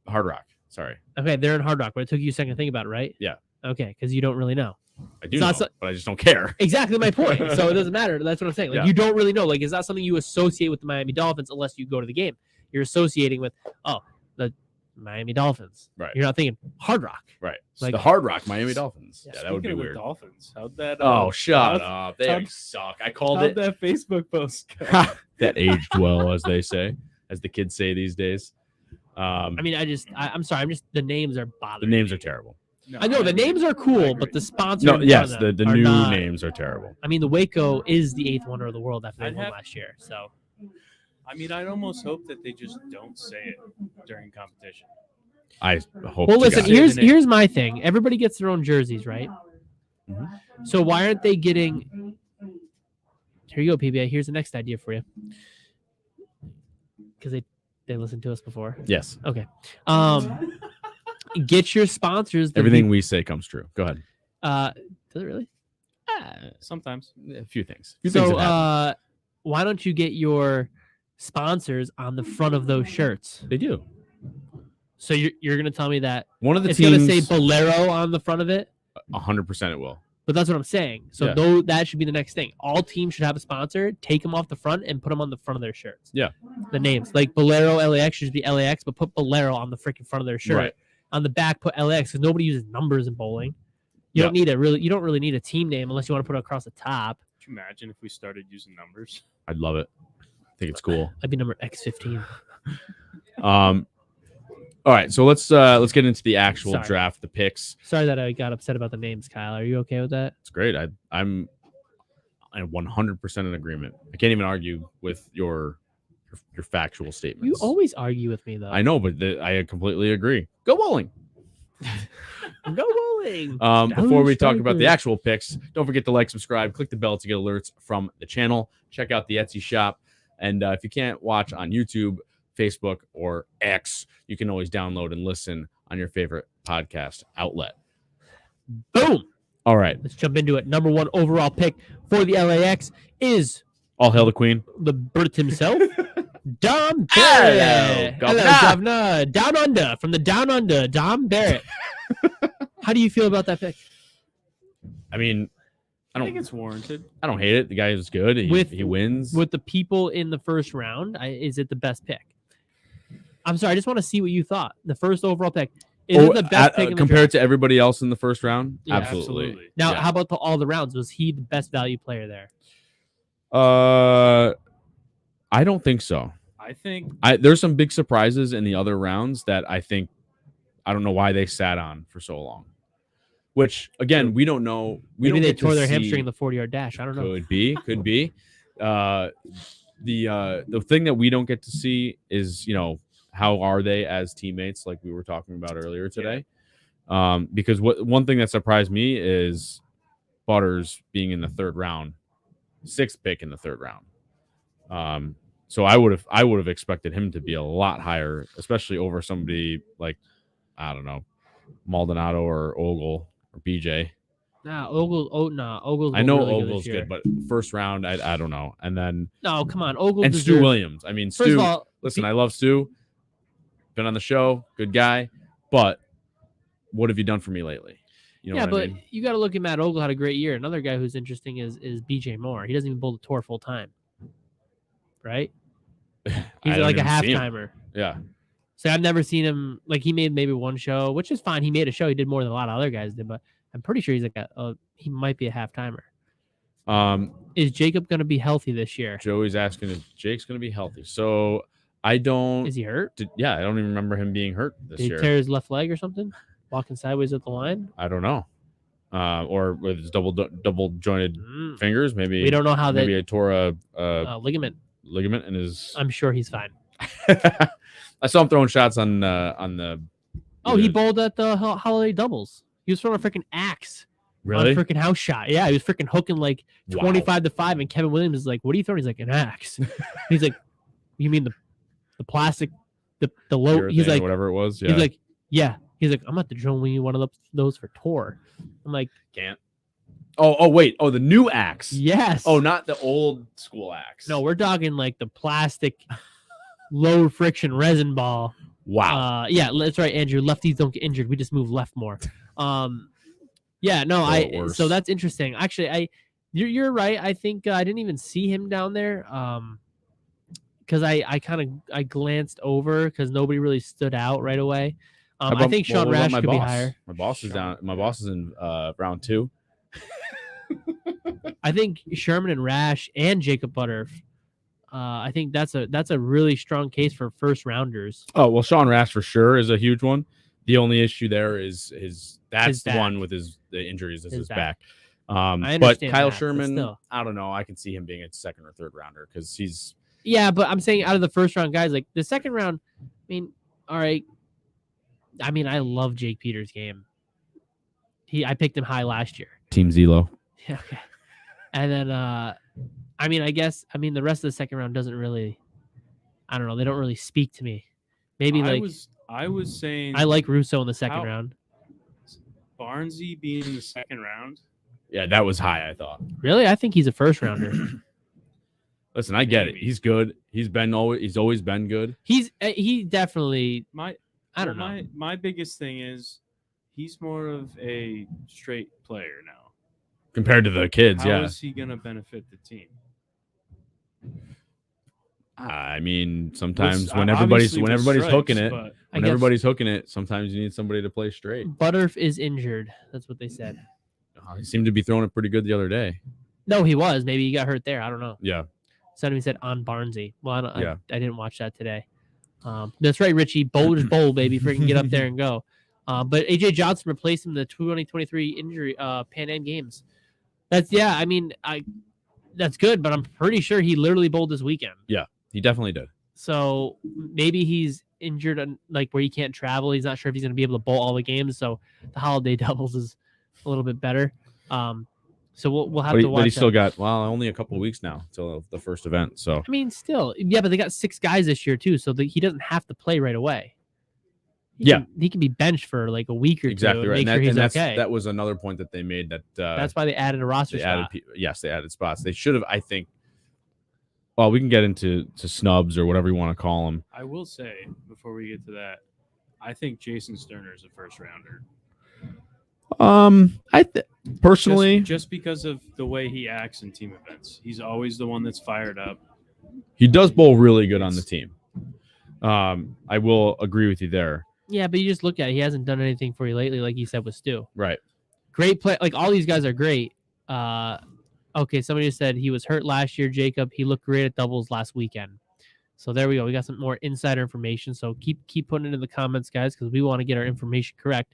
Hard Rock. Sorry.
Okay, they're in Hard Rock, but it took you a second to think about it, right?
Yeah.
Okay, because you don't really know.
I do
It's
know,
not so-
but I just don't care.
Exactly my point. So it doesn't matter. That's what I'm saying. Like
Yeah.
you don't really know. Like it's not something you associate with the Miami Dolphins unless you go to the game. You're associating with the Miami Dolphins.
Right.
You're not thinking Hard Rock.
Right.
Like-
the Hard Rock Miami Dolphins. Yeah, that would be
Speaking of the
weird.
Dolphins. How'd that?
Oh, shut
how'd-
up. They
how'd-
suck. I called
How'd
it.
that Facebook post go?
That aged well, as they say, as the kids say these days.
I mean, I'm sorry. The names are
The
bothering.
names
me.
are terrible.
No,
I know the
agree.
names are
I
cool,
agree.
but the sponsors.
No,
in front
yes,
of
the
them are
new
not-
names are terrible.
I mean, the Waco is the 8th wonder of the world after they
I'd
won
have-
last year. So
I mean, I'd almost hope that they just don't say it during competition.
I hope.
well,
to
listen.
God.
Here's
the name.
here's my thing. Everybody gets their own jerseys, right?
Mhm.
So why aren't they getting? Here you go, PBA. Here's the next idea for you. Because they listened to us before.
Yes,
Okay. Get your sponsors. the
everything we say comes true. Go ahead.
Does it really?
Sometimes.
A few things. A few things
So
that happen.
why don't you get your sponsors on the front of those shirts?
They do.
So you're gonna tell me that
One of the
it's gonna
teams.
say Bolero on the front of it?
100% it will.
But that's what I'm saying. So
Yeah.
that should be the next thing. All teams should have a sponsor. Take them off the front and put them on the front of their shirts.
Yeah.
The names like Bolero LAX should be LAX, but put Bolero on the freaking front of their shirt.
Right.
On the back, put LAX because nobody uses numbers in bowling. You don't really need a team name unless you want to put it across the top.
Could you imagine if we started using numbers?
I'd love it. I think it's cool.
I'd be number X15.
All right, so let's get into the actual
Sorry.
draft, the picks.
Sorry that I got upset about the names, Kyle. Are you okay with that?
It's great. I'm 100% in agreement. I can't even argue with your factual
You
statements.
always argue with me though.
I know, but I completely agree. Go bowling.
Go bowling.
Before we talk about the
Strikers.
actual picks, don't forget to like, subscribe, click the bell to get alerts from the channel. Check out the Etsy shop. And if you can't watch on YouTube, Facebook, or X, you can always download and listen on your favorite podcast outlet.
Boom.
All right.
Let's jump into it. Number 1 overall pick for the LAX is
All hail the queen.
the Brit himself, Dom
Hello,
Barrett.
Governor.
Governor. Down under, from the Down Under, Dom Barrett. How do you feel about that pick?
I mean,
I think it's warranted.
I don't hate it. The guy is good. He wins.
With the people in the first round, is it the best pick? I'm sorry. I just want to see what you thought. The first overall pick. Is it the best pick in the
compared
draft?
to everybody else in the first round?
Yeah,
absolutely.
Now,
Yeah.
how about all the rounds? Was he the best value player there?
I don't think so.
I think
there's some big surprises in the other rounds that I don't know why they sat on for so long. Which again, we don't know.
Maybe they tore their hamstring in the 40-yard dash. I don't know.
Could be. The thing that we don't get to see is, how are they as teammates, like we were talking about earlier today. Because one thing that surprised me is Butters being in the third round, 6th pick in the third round. So I would have expected him to be a lot higher, especially over somebody like, I don't know, Maldonado or Ogle or BJ.
Ogle's
I know
really
Ogle's good, but first round, I don't know. And then
come on, Ogle
and Stu Williams. I mean,
First
Stu.
of all,
Listen, I love Stu. Been on the show, good guy, but what have you done for me lately? You know what I mean?
You got to look at Matt Ogle had a great year. Another guy who's interesting is BJ Moore. He doesn't even bowl the tour full time, right? He's like a half-timer.
Yeah.
So I've never seen him, like he made maybe one show, which is fine. He made a show. He did more than a lot of other guys did, but I'm pretty sure he's like he might be a half-timer. Is Jacob going to be healthy this year?
Joey's asking if Jake's going to be healthy. So I don't.
Is he hurt?
I don't even remember him being hurt this year.
Did he tear his left leg or something? Walking sideways at the line?
I don't know. Or with his double jointed fingers, maybe.
We don't know how
maybe I tore a
ligament
in his.
I'm sure he's fine.
I saw him throwing shots on the.
Oh, he bowled at the holiday doubles. He was throwing a freaking axe.
Really?
On a freaking house shot. Yeah, he was freaking hooking like 25-5, and Kevin Williams is like, "What are you throwing?" He's like, "An axe." He's like, "You mean the plastic, the low?" He's like,
whatever it was. Yeah.
He's like, "Yeah." He's like, "I'm about to drill me one of those for tour." I'm like,
"Can't." Oh wait. Oh, the new axe.
Yes.
Oh, not the old school axe.
No, we're talking like the plastic, low friction resin ball.
Wow.
Yeah, that's right, Andrew. Lefties don't get injured. We just move left more. Yeah, no, so that's interesting. Actually, you're right. I think I didn't even see him down there. Because I glanced over because nobody really stood out right away. I think Sean Rash could be higher.
My boss is down. My boss is in round 2.
I think Sherman and Rash and Jacob Butter. I think that's a really strong case for first rounders.
Oh well, Sean Rash for sure is a huge one. The only issue there is that's the one with the injuries is his back. But Kyle Sherman, I don't know. I can see him being a second or third rounder because he's.
Yeah, but I'm saying out of the first round guys, like the second round, I mean, all right. I mean, I love Jake Peters' game. I picked him high last year.
Team Zelo.
Yeah. Okay. And then, I mean, the rest of the second round doesn't really, I don't know. They don't really speak to me. Maybe
I was saying
I like Russo in the second round.
Barnesy being in the second round.
Yeah, that was high, I thought.
Really? I think he's a first rounder.
Listen, I get it. He's good. He's always been good.
He definitely I don't know.
My biggest thing is he's more of a straight player now.
Compared to the kids,
How is he going to benefit the team?
I mean, sometimes when everybody's hooking it, sometimes you need somebody to play straight.
Butterf is injured. That's what they said.
He seemed to be throwing it pretty good the other day.
No, he was. Maybe he got hurt there. I don't know.
Yeah.
Somebody said on Barnesy. Well, I didn't watch that today. That's right, Richie. Bowl is bowl, baby. Freaking get up there and go. But AJ Johnson replaced him in the 2023 injury Pan Am Games. That's good, but I'm pretty sure he literally bowled this weekend.
Yeah, he definitely did.
So maybe he's injured, like where he can't travel. He's not sure if he's going to be able to bowl all the games. So the holiday doubles is a little bit better. So we'll have to watch.
But he still got only a couple of weeks now till the first event. So
I mean, still, yeah, but they got 6 guys this year too, so he doesn't have to play right away. He can be benched for like a week or two.
Right.
Make sure he's okay.
That was another point that they made.
That's why they added a roster spot.
They added spots. They should have, I think. Well, we can get into snubs or whatever you want to call them.
I will say before we get to that, I think Jason Sterner is a first rounder.
Personally,
just because of the way he acts in team events, he's always the one that's fired up.
he does bowl really good on the team. I will agree with you there.
Yeah, but you just look at it. He hasn't done anything for you lately, like you said with Stu.
Right.
Great play. Like, all these guys are great. Okay, somebody said he was hurt last year, Jacob. He looked great at doubles last weekend. So there we go. We got some more insider information. So keep putting it in the comments, guys, because we want to get our information correct.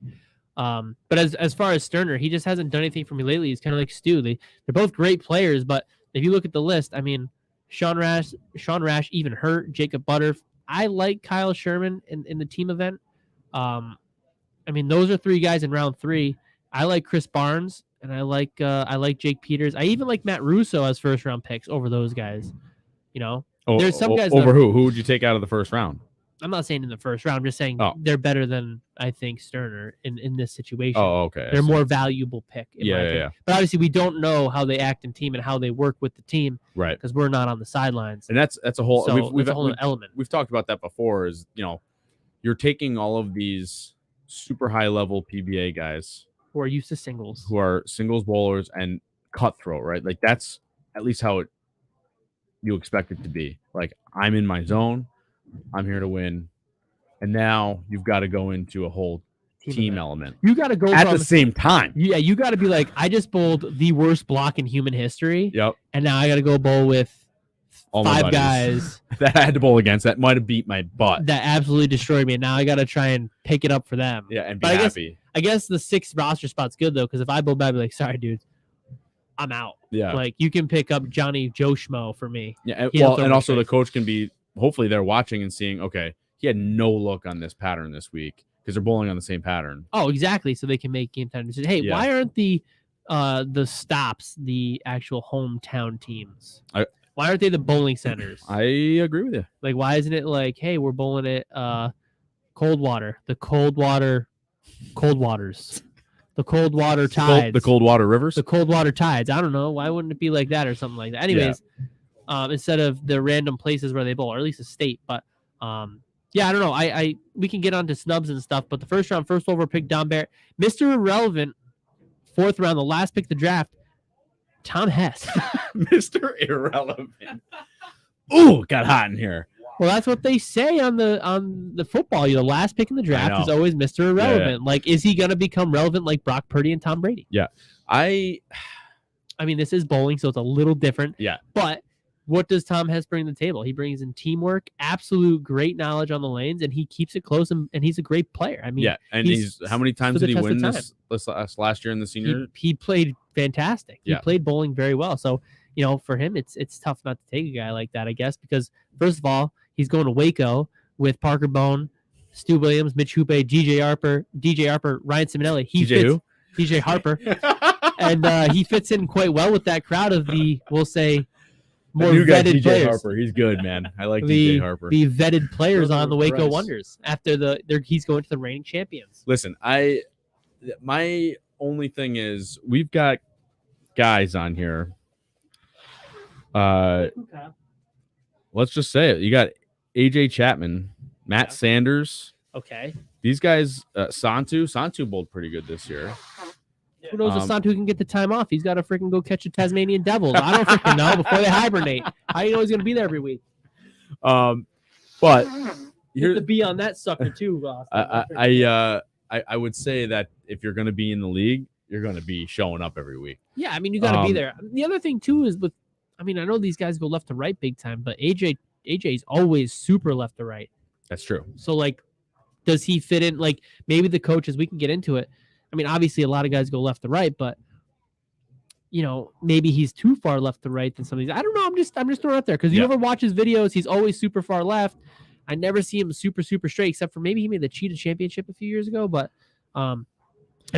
But as far as Sterner, he just hasn't done anything for me lately. He's kind of like Stu. They're both great players, but if you look at the list, I mean, Sean Rash even hurt. Jacob Butter. I like Kyle Sherman in the team event. I mean, those are 3 guys in round 3. I like Chris Barnes, and I like Jake Peters. I even like Matt Russo as first round picks over those guys. You know, there's some guys
over who would you take out of the first round?
I'm not saying in the first round. I'm just saying they're better than I think Sterner in this situation.
Oh, okay.
They're more valuable pick.
Yeah.
But obviously, we don't know how they act in team and how they work with the team,
right?
Because we're not on the sidelines.
And that's a whole.
So
we've
a whole element.
We've talked about that before. Is you're taking all of these super high level PBA guys
who are used to singles,
who are singles bowlers and cutthroat, right? Like that's at least how you expect it to be. Like, I'm in my zone, I'm here to win, and now you've got to go into a whole team element.
You got to go
at the same time.
Yeah, you got to be like, I just bowled the worst block in human history.
Yep.
And now I got to go bowl with
all
5 guys
that I had to bowl against that might have beat my butt.
That absolutely destroyed me. And now I got to try and pick it up for them.
Yeah, and be happy.
I guess the 6th roster spot's good, though, because if I bowl bad, I'd be like, sorry, dude, I'm out.
Yeah.
Like, you can pick up Johnny Joe Schmo for me.
Yeah, and also the coach can be, hopefully they're watching and seeing, okay, he had no look on this pattern this week because they're bowling on the same pattern.
Oh, exactly. So they can make game time decisions. Hey, why aren't the stops the actual hometown teams? Why aren't they the bowling centers?
I agree with you.
Like, why isn't it like, hey, we're bowling at Coldwater, the Coldwaters, the Coldwater Tides,
the Coldwater Rivers,
the Coldwater Tides? I don't know. Why wouldn't it be like that or something like that? Anyways, instead of the random places where they bowl, or at least a state. But yeah, I don't know. We can get onto snubs and stuff, but the first over pick, Don Barrett, Mr. Irrelevant, 4th round, the last pick of the draft, Tom Hess.
Mr. Irrelevant. Ooh, got hot in here.
Well, that's what they say on the football. The last pick in the draft is always Mr. Irrelevant. Yeah. Like, is he going to become relevant like Brock Purdy and Tom Brady?
Yeah. I
mean, this is bowling, so it's a little different.
Yeah.
But what does Tom Hess bring to the table? He brings in teamwork, absolute great knowledge on the lanes, and he keeps it close, and he's a great player. I mean,
yeah, and he's how many times did he win this last year in the senior?
He played fantastic. He played bowling very well. So, for him, it's tough not to take a guy like that, I guess, because first of all, he's going to Waco with Parker Bone, Stu Williams, Mitch Hoope, DJ Harper, Ryan Simonelli. DJ Harper. And he fits in quite well with that crowd of we'll say, more vetted
DJ
players.
Harper. He's good, man. I like DJ Harper.
The vetted players on the Waco Wonders after he's going to the reigning champions.
Listen, my only thing is we've got guys on here. Let's just say it. You got AJ Chapman, Matt Sanders.
Okay.
These guys, Santu bowled pretty good this year.
Who knows if Santu can get the time off? He's got to freaking go catch a Tasmanian devil. I don't freaking know before they hibernate. How do you know he's going to be there every week?
But
you have to be on that sucker too, Ross.
I would say that if you're going to be in the league, you're going to be showing up every week.
Yeah, I mean, you got to be there. The other thing too is I know these guys go left to right big time, but AJ's always super left to right.
That's true.
So like, does he fit in? Like, maybe the coaches, we can get into it. I mean, obviously a lot of guys go left to right, but maybe he's too far left to right than some of these. I don't know. I'm just throwing it out there because you ever watch his videos, he's always super far left. I never see him super straight, except for maybe he made the Cheetah Championship a few years ago. But I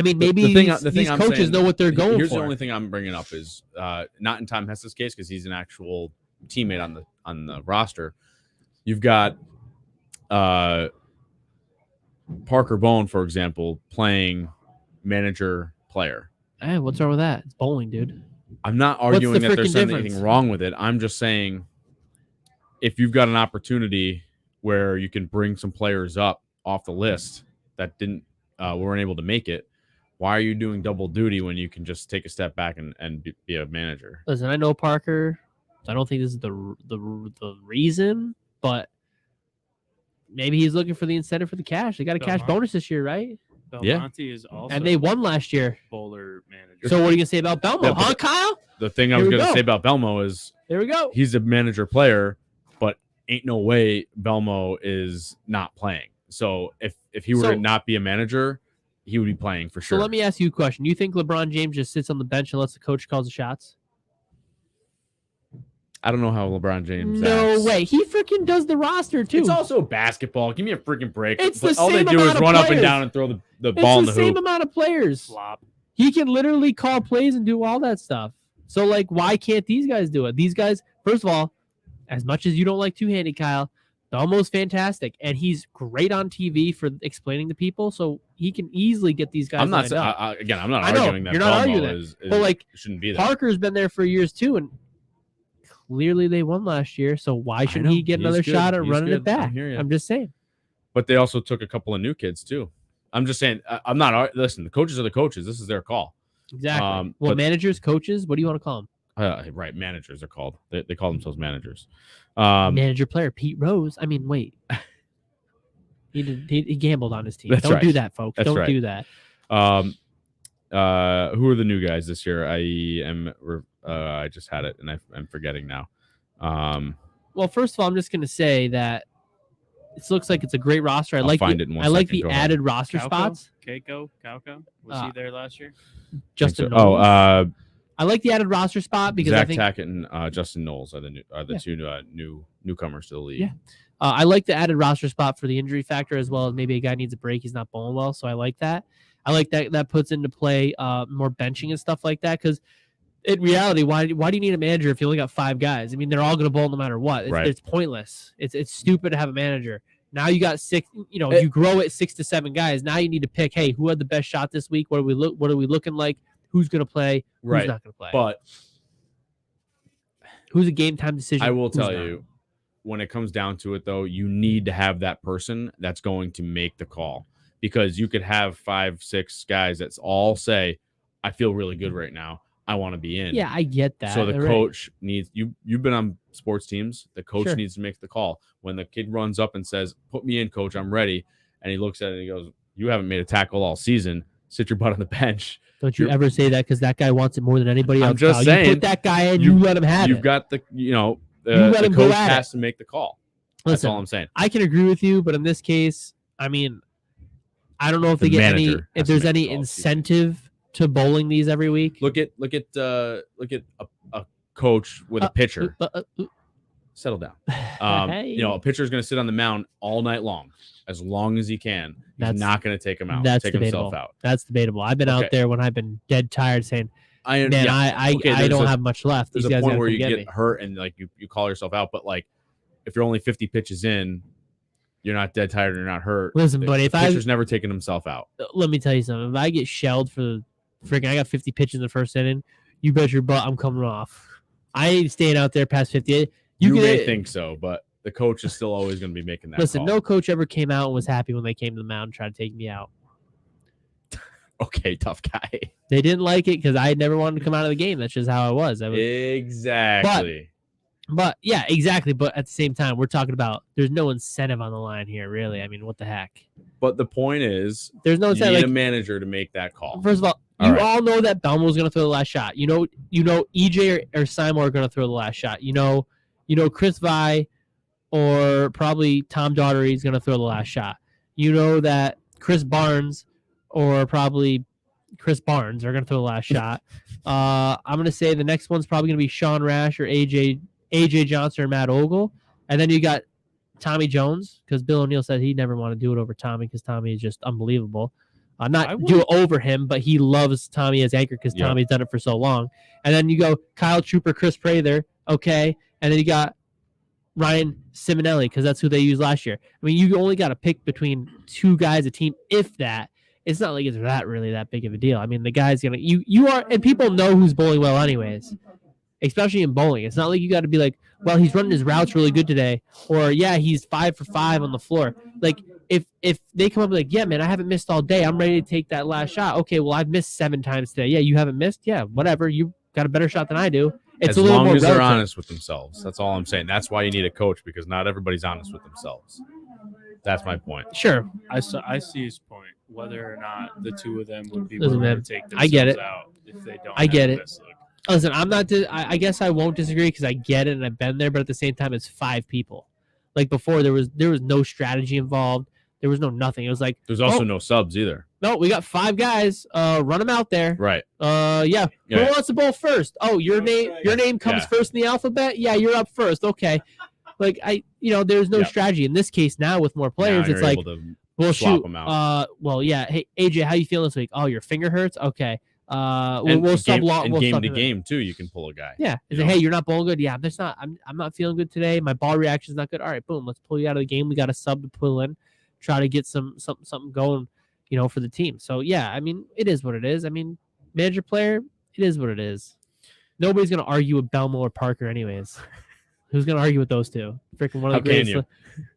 mean, maybe these coaches know what they're going for.
Here's the only thing I'm bringing up is not in Tom Hess's case because he's an actual teammate on the roster. You've got Parker Bone, for example, playing manager player.
Hey, what's wrong with that? It's bowling, dude.
I'm not arguing that there's anything wrong with it. I'm just saying if you've got an opportunity where you can bring some players up off the list that weren't able to make it, Why are you doing double duty when you can just take a step back and be a manager?
Listen, I know Parker. I don't think this is the reason, but maybe he's looking for the incentive for the cash. They got a cash bonus this year, right?
Belmonte is also
and they won last year.
Bowler manager.
So what are you gonna say about Belmo, huh, Kyle?
The thing I was gonna say about Belmo is
there we go.
He's a manager player, but ain't no way Belmo is not playing. So if he were to not be a manager, he would be playing for sure.
So let me ask you a question. Do you think LeBron James just sits on the bench and lets the coach call the shots?
I don't know how LeBron James
No
acts.
way. He freaking does the roster, too.
It's also basketball. Give me a freaking break.
It's the
all
same
they do
amount
is
of
run up
players.
and down and throw the ball in the
It's the same
hoop.
amount of players.
Flop.
He can literally call plays and do all that stuff. So, like, why can't these guys do it? These guys, first of all, as much as you don't like two-handed Kyle, Belmo's fantastic, and he's great on TV for explaining to people, so he can easily get these guys.
I'm not arguing that
you're not arguing
Belmo
that. But like,
shouldn't be there.
Parker's been there for years too, and clearly they won last year. So why shouldn't he get another shot at running it back? I'm just saying.
But they also took a couple of new kids too. I'm just saying. I'm not. Listen, the coaches are the coaches. This is their call.
Exactly. Managers, coaches, what do you want to call them?
Right, managers are called. They call themselves managers.
Manager player Pete Rose. I mean, wait. He gambled on his team. Don't do that, folks. Don't do that.
Who are the new guys this year? I just had it and I'm forgetting now.
Well, first of all, I'm just gonna say that it looks like it's a great roster. I like the added roster spots.
Kauko was he there last year?
Justin
so.
Knowles. I like the added roster spot because
Zach
I think
Tackett and Justin Knowles are the two newcomers to the league.
Yeah. I like the added roster spot for the injury factor as well as maybe a guy needs a break. He's not bowling well, so I like that. I like that puts into play more benching and stuff like that because in reality, why do you need a manager if you only got 5 guys? I mean, they're all going to bowl no matter what. It's pointless. It's stupid to have a manager. Now you got 6. You grow it 6 to 7 guys. Now you need to pick. Hey, who had the best shot this week? What are we looking like? Who's going to play? Who's not going to play?
But
who's a game time decision?
I will tell you, when it comes down to it, though, you need to have that person that's going to make the call because you could have 5, 6 guys that all say, "I feel really good right now. I want to be in."
Yeah, I get that.
So the coach needs you've been on sports teams. The coach needs to make the call. When the kid runs up and says, "Put me in, coach, I'm ready," and he looks at it and he goes, "You haven't made a tackle all season. Sit your butt on the bench."
Don't you ever say that because that guy wants it more than anybody else.
I'm just saying.
You put that guy in, you let him have it.
You've got the the coach has to make the call. That's all I'm saying.
I can agree with you, but in this case, I mean, I don't know if they get if there's any incentive to bowling these every week.
Look at a coach with a pitcher. Settle down. A pitcher is going to sit on the mound all night long, as long as he can. He's not going to take him out. Take himself out.
That's debatable. I've been out there when I've been dead tired, saying, I don't have much left.
There's a point where you get hurt and like you call yourself out, but like if you're only 50 pitches in, you're not dead tired or you're not hurt.
Listen, but if
pitcher's never taken himself out.
Let me tell you something. If I get shelled for I got 50 pitches in the first inning, you bet your butt I'm coming off. I ain't staying out there past 50.
You may think so, but the coach is still always going to be making that
Listen,
call.
No coach ever came out and was happy when they came to the mound and tried to take me out.
Okay, tough guy.
They didn't like it because I never wanted to come out of the game. That's just how I was.
Exactly.
But yeah, exactly. But at the same time, we're talking about there's no incentive on the line here, really. I mean, what the heck?
But the point is,
there's no incentive.
You need a manager to make that call.
First of all, all know that Belmo was going to throw the last shot. You know, EJ or Simon are going to throw the last shot. You know, Chris Vi or probably Tom Daugherty is going to throw the last shot. You know that Chris Barnes or probably Chris Barnes are going to throw the last shot. I'm going to say the next one's probably going to be Sean Rash or AJ Johnson or Matt Ogle. And then you got Tommy Jones because Bill O'Neill said he'd never want to do it over Tommy because Tommy is just unbelievable. Not do it over him, but he loves Tommy as anchor because Tommy's done it for so long. And then you go Kyle Trooper, Chris Prather, okay. And then you got Ryan Simonelli because that's who they used last year. I mean, you only got to pick between 2 guys a team, if that. It's not like it's really that big of a deal. I mean, the guy's gonna you are, and people know who's bowling well anyways, especially in bowling. It's not like you got to be like, well, he's running his routes really good today, or yeah, he's 5 for 5 on the floor. Like if they come up like, yeah, man, I haven't missed all day. I'm ready to take that last shot. Okay, well, I've missed 7 times today. Yeah, you haven't missed? Yeah, whatever. You got a better shot than I do. It's
as
a little
long
more
as they're
relative.
honest with themselves. That's all I'm saying. That's why you need a coach, because not everybody's honest with themselves. That's my point.
Sure.
I see his point. Whether or not the two of them would be
Listen,
willing
man,
to take
I get
themselves
it.
out if they don't.
I get
have the
it.
best look.
Listen, I'm not. I guess I won't disagree because I get it and I've been there. But at the same time, it's 5 people. Like before, there was no strategy involved. There was no nothing. It was like
there's also no subs either.
No, we got 5 guys. Run them out there.
Right.
Yeah. Who wants to bowl first? Oh, your name comes first in the alphabet. Yeah, you're up first. Okay. Like there's no strategy in this case. Now with more players, it's like, well, shoot. Them out. Well, yeah. Hey, AJ, how you feeling this week? Oh, your finger hurts. Okay. We'll sub
game to game too. You can pull a guy.
Yeah. Hey, you're not bowling good. Yeah, I'm not feeling good today. My ball reaction's not good. All right, boom. Let's pull you out of the game. We got a sub to pull in. Try to get something going, for the team. So yeah, I mean, it is what it is. I mean, manager player, it is what it is. Nobody's gonna argue with Belmo or Parker, anyways. Who's gonna argue with those two? Freaking one of the greatest.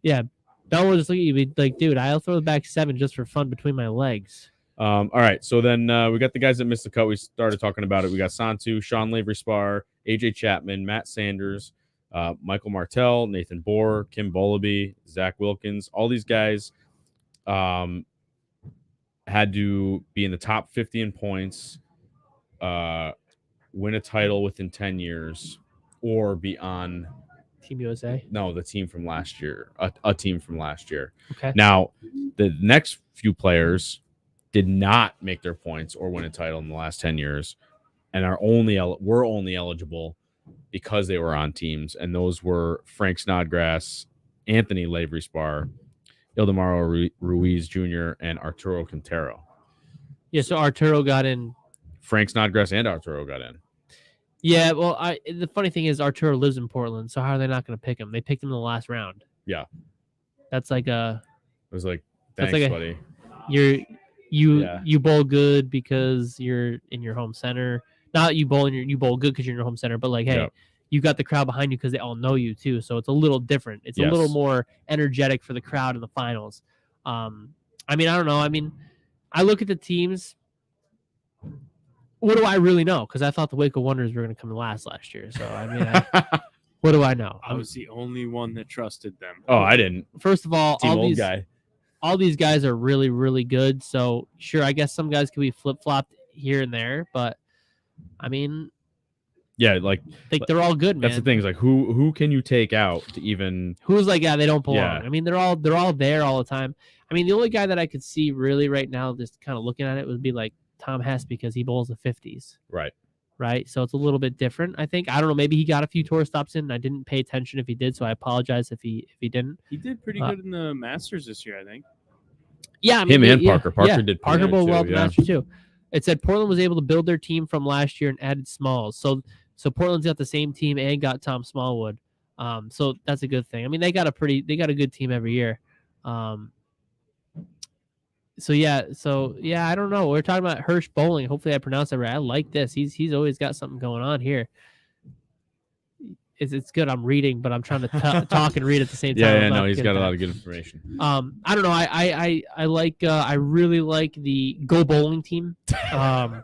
Yeah, Belmo just look at you, be like, dude, I'll throw the back 7 just for fun between my legs.
All right, so then we got the guys that missed the cut. We started talking about it. We got Santu, Sean Lavery-Spar, AJ Chapman, Matt Sanders, Michael Martell, Nathan Bohr, Kim Bolaby, Zach Wilkins. All these guys had to be in the top 50 in points, win a title within 10 years, or be on
Team USA.
No, the team from last year. A team from last year.
Okay.
Now, the next few players did not make their points or win a title in the last 10 years, and were only eligible because they were on teams, and those were Frank Snodgrass, Anthony Lavery-Spar, Ildemaro Ruiz Jr., and Arturo Quintero.
Yeah, so Arturo got in.
Frank Snodgrass and Arturo got in.
Yeah, well, the funny thing is Arturo lives in Portland, so how are they not going to pick him? They picked him in the last round.
Yeah.
That's like a...
It was like, thanks, buddy.
You bowl good because you're in your home center. Not you bowl good because you're in your home center, but like, hey, you got the crowd behind you because they all know you too. So it's a little different. It's a little more energetic for the crowd in the finals. I mean, I don't know. I mean, I look at the teams. What do I really know? Because I thought the Waco Wonders were going to come last year. So, I mean, what do I know?
I was the only one that trusted them.
Oh, I didn't.
First of all, all these guys are really, really good. So, sure, I guess some guys can be flip-flopped here and there. But, I mean...
Yeah,
like they're all good, man.
That's the thing. Is like who can you take out to even?
Who's like, yeah, they don't belong.
Yeah.
I mean, they're all there all the time. I mean, the only guy that I could see really right now, just kind of looking at it, would be like Tom Hess because he bowls the 50s. Right. So it's a little bit different. I think. I don't know. Maybe he got a few tour stops in. And I didn't pay attention if he did, so I apologize if he didn't.
He did pretty good in the Masters this year, I think.
Yeah, I mean,
him and Parker. Parker did.
Parker bowled well in the Masters too. It said Portland was able to build their team from last year and added Smalls. So Portland's got the same team and got Tom Smallwood. So that's a good thing. I mean, they got a good team every year. So yeah, I don't know. We're talking about Hirsch Bowling. Hopefully I pronounced that right. I like this. He's always got something going on here. It's good. I'm reading, but I'm trying to talk and read at the same time.
Yeah, no, he's got a lot of good information.
I don't know. I really like the Go Bowling team. Go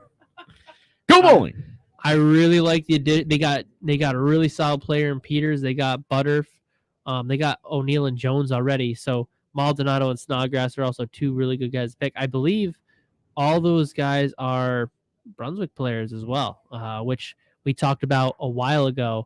Bowling.
I really like they got a really solid player in Peters. They got Butter. They got O'Neill and Jones already. So Maldonado and Snodgrass are also 2 really good guys to pick. I believe all those guys are Brunswick players as well, which we talked about a while ago,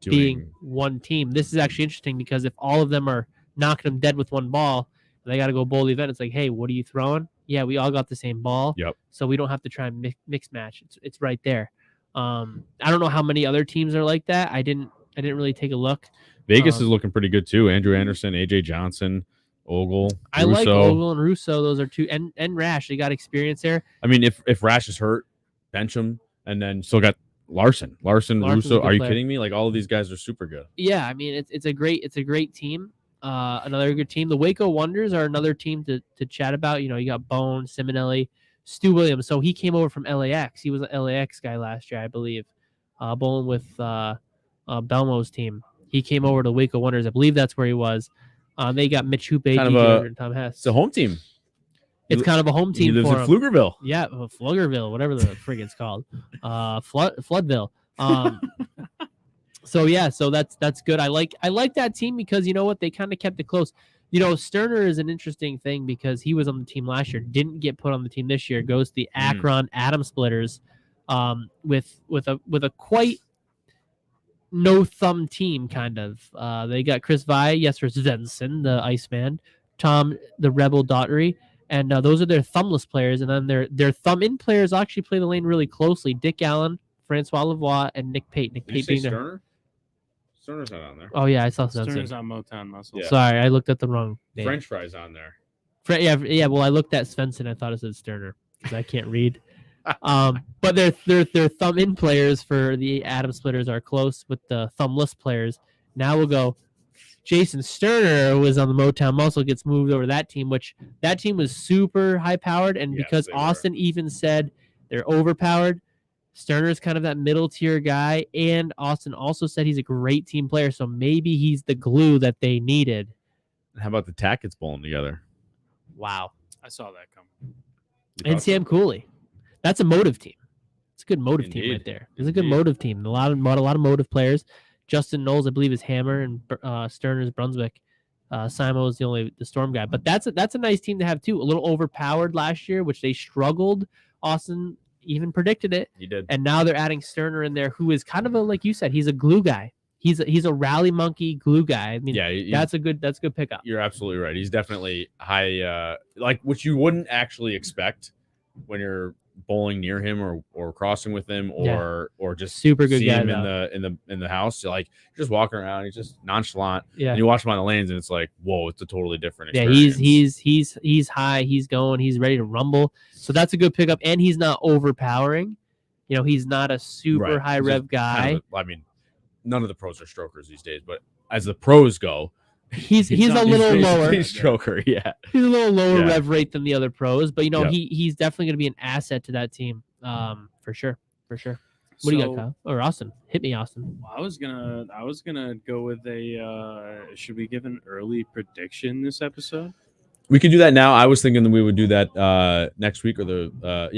being one team. This is actually interesting because if all of them are knocking them dead with one ball, and they got to go bowl the event, it's like, hey, what are you throwing? Yeah, we all got the same ball.
Yep.
So we don't have to try and mix match. It's right there. I don't know how many other teams are like that. I didn't really take a look.
Vegas is looking pretty good too. Andrew Anderson, AJ Johnson, Ogle.
I
Russo.
like Ogle and Russo. Those are 2, and Rash. They got experience there.
I mean, if Rash is hurt, bench him, and then still got Larson, Russo. Are you kidding me? Like all of these guys are super good.
Yeah, I mean it's a great team. Another good team. The Waco Wonders are another team to chat about. You got Bone, Simonelli, Stu Williams. So he came over from LAX. He was an LAX guy last year, I believe, bowling with Belmo's team. He came over to Waco Wonders. I believe that's where he was. They got Mitch Hoope,
Kind of
DJ and Tom Hess.
It's a home team.
It's kind of a home team
He lives
for
in
him.
Pflugerville.
Yeah, Pflugerville, whatever the frig it's called. Floodville. So that's good. I like that team because you know what, they kind of kept it close. You know, Sterner is an interesting thing because he was on the team last year, didn't get put on the team this year. Goes to the Akron Atom Splitters, with a quite no thumb team kind of. They got Chris Vi, Jesper Svensson, the Iceman, Tom the Rebel Daughtery, and those are their thumbless players. And then their thumb in players actually play the lane really closely. Dick Allen, Francois Lavoie, and Nick Pate. Nick Pate being
Sterner? Sterner's not on there.
Oh yeah, I saw
Sterner's
Svensson.
on Motown Muscle.
Yeah.
Sorry, I looked at the wrong name.
French fries on there.
Yeah. Well, I looked at Svensson. I thought it said Sterner because I can't read. But their thumb in players for the Atom Splitters are close with the thumbless players. Now we'll go. Jason Sterner was on the Motown Muscle, gets moved over to that team, which that team was super high powered, and
Yes,
because
they
Austin even said they're overpowered. Sterner's kind of that middle tier guy, and Austin also said he's a great team player, so maybe he's the glue that they needed.
How about the Tackets bowling together?
Wow.
I saw that coming.
And Sam Cooley. That's a motive team. It's a good motive team
Indeed.
right there. It's a good
Indeed.
motive team. A lot of motive players. Justin Knowles, I believe, is Hammer, and Sterner's Brunswick. Simo is the Storm guy. But that's a nice team to have too. A little overpowered last year, which they struggled. Austin even predicted it.
He did.
And now they're adding Sterner in there, who is kind of like you said, he's a glue guy. He's a rally monkey glue guy. I mean, that's a good pickup.
You're absolutely right. He's definitely high, like which you wouldn't actually expect when you're bowling near him or crossing with him or just
Super good
see
guy,
him in the house. You're like just walking around, he's just nonchalant.
Yeah.
And you watch him on the lanes, and it's like, whoa, it's a totally different
Yeah,
experience.
he's high, he's going, he's ready to rumble. So that's a good pickup, and he's not overpowering. You know, he's not a super
Right.
high
He's
rev
just
guy.
kind of I mean, none of the pros are strokers these days, but as the pros go,
He's a
not-
little
he's
lower.
He's stroker, yeah.
He's a little lower
Yeah.
rev rate than the other pros, but you know,
Yeah.
he's definitely going to be an asset to that team. For sure. What do you got, Kyle? Or Austin? Hit me, Austin.
I was gonna go with a. Should we give an early prediction this episode?
We could do that now. I was thinking that we would do that next week, or we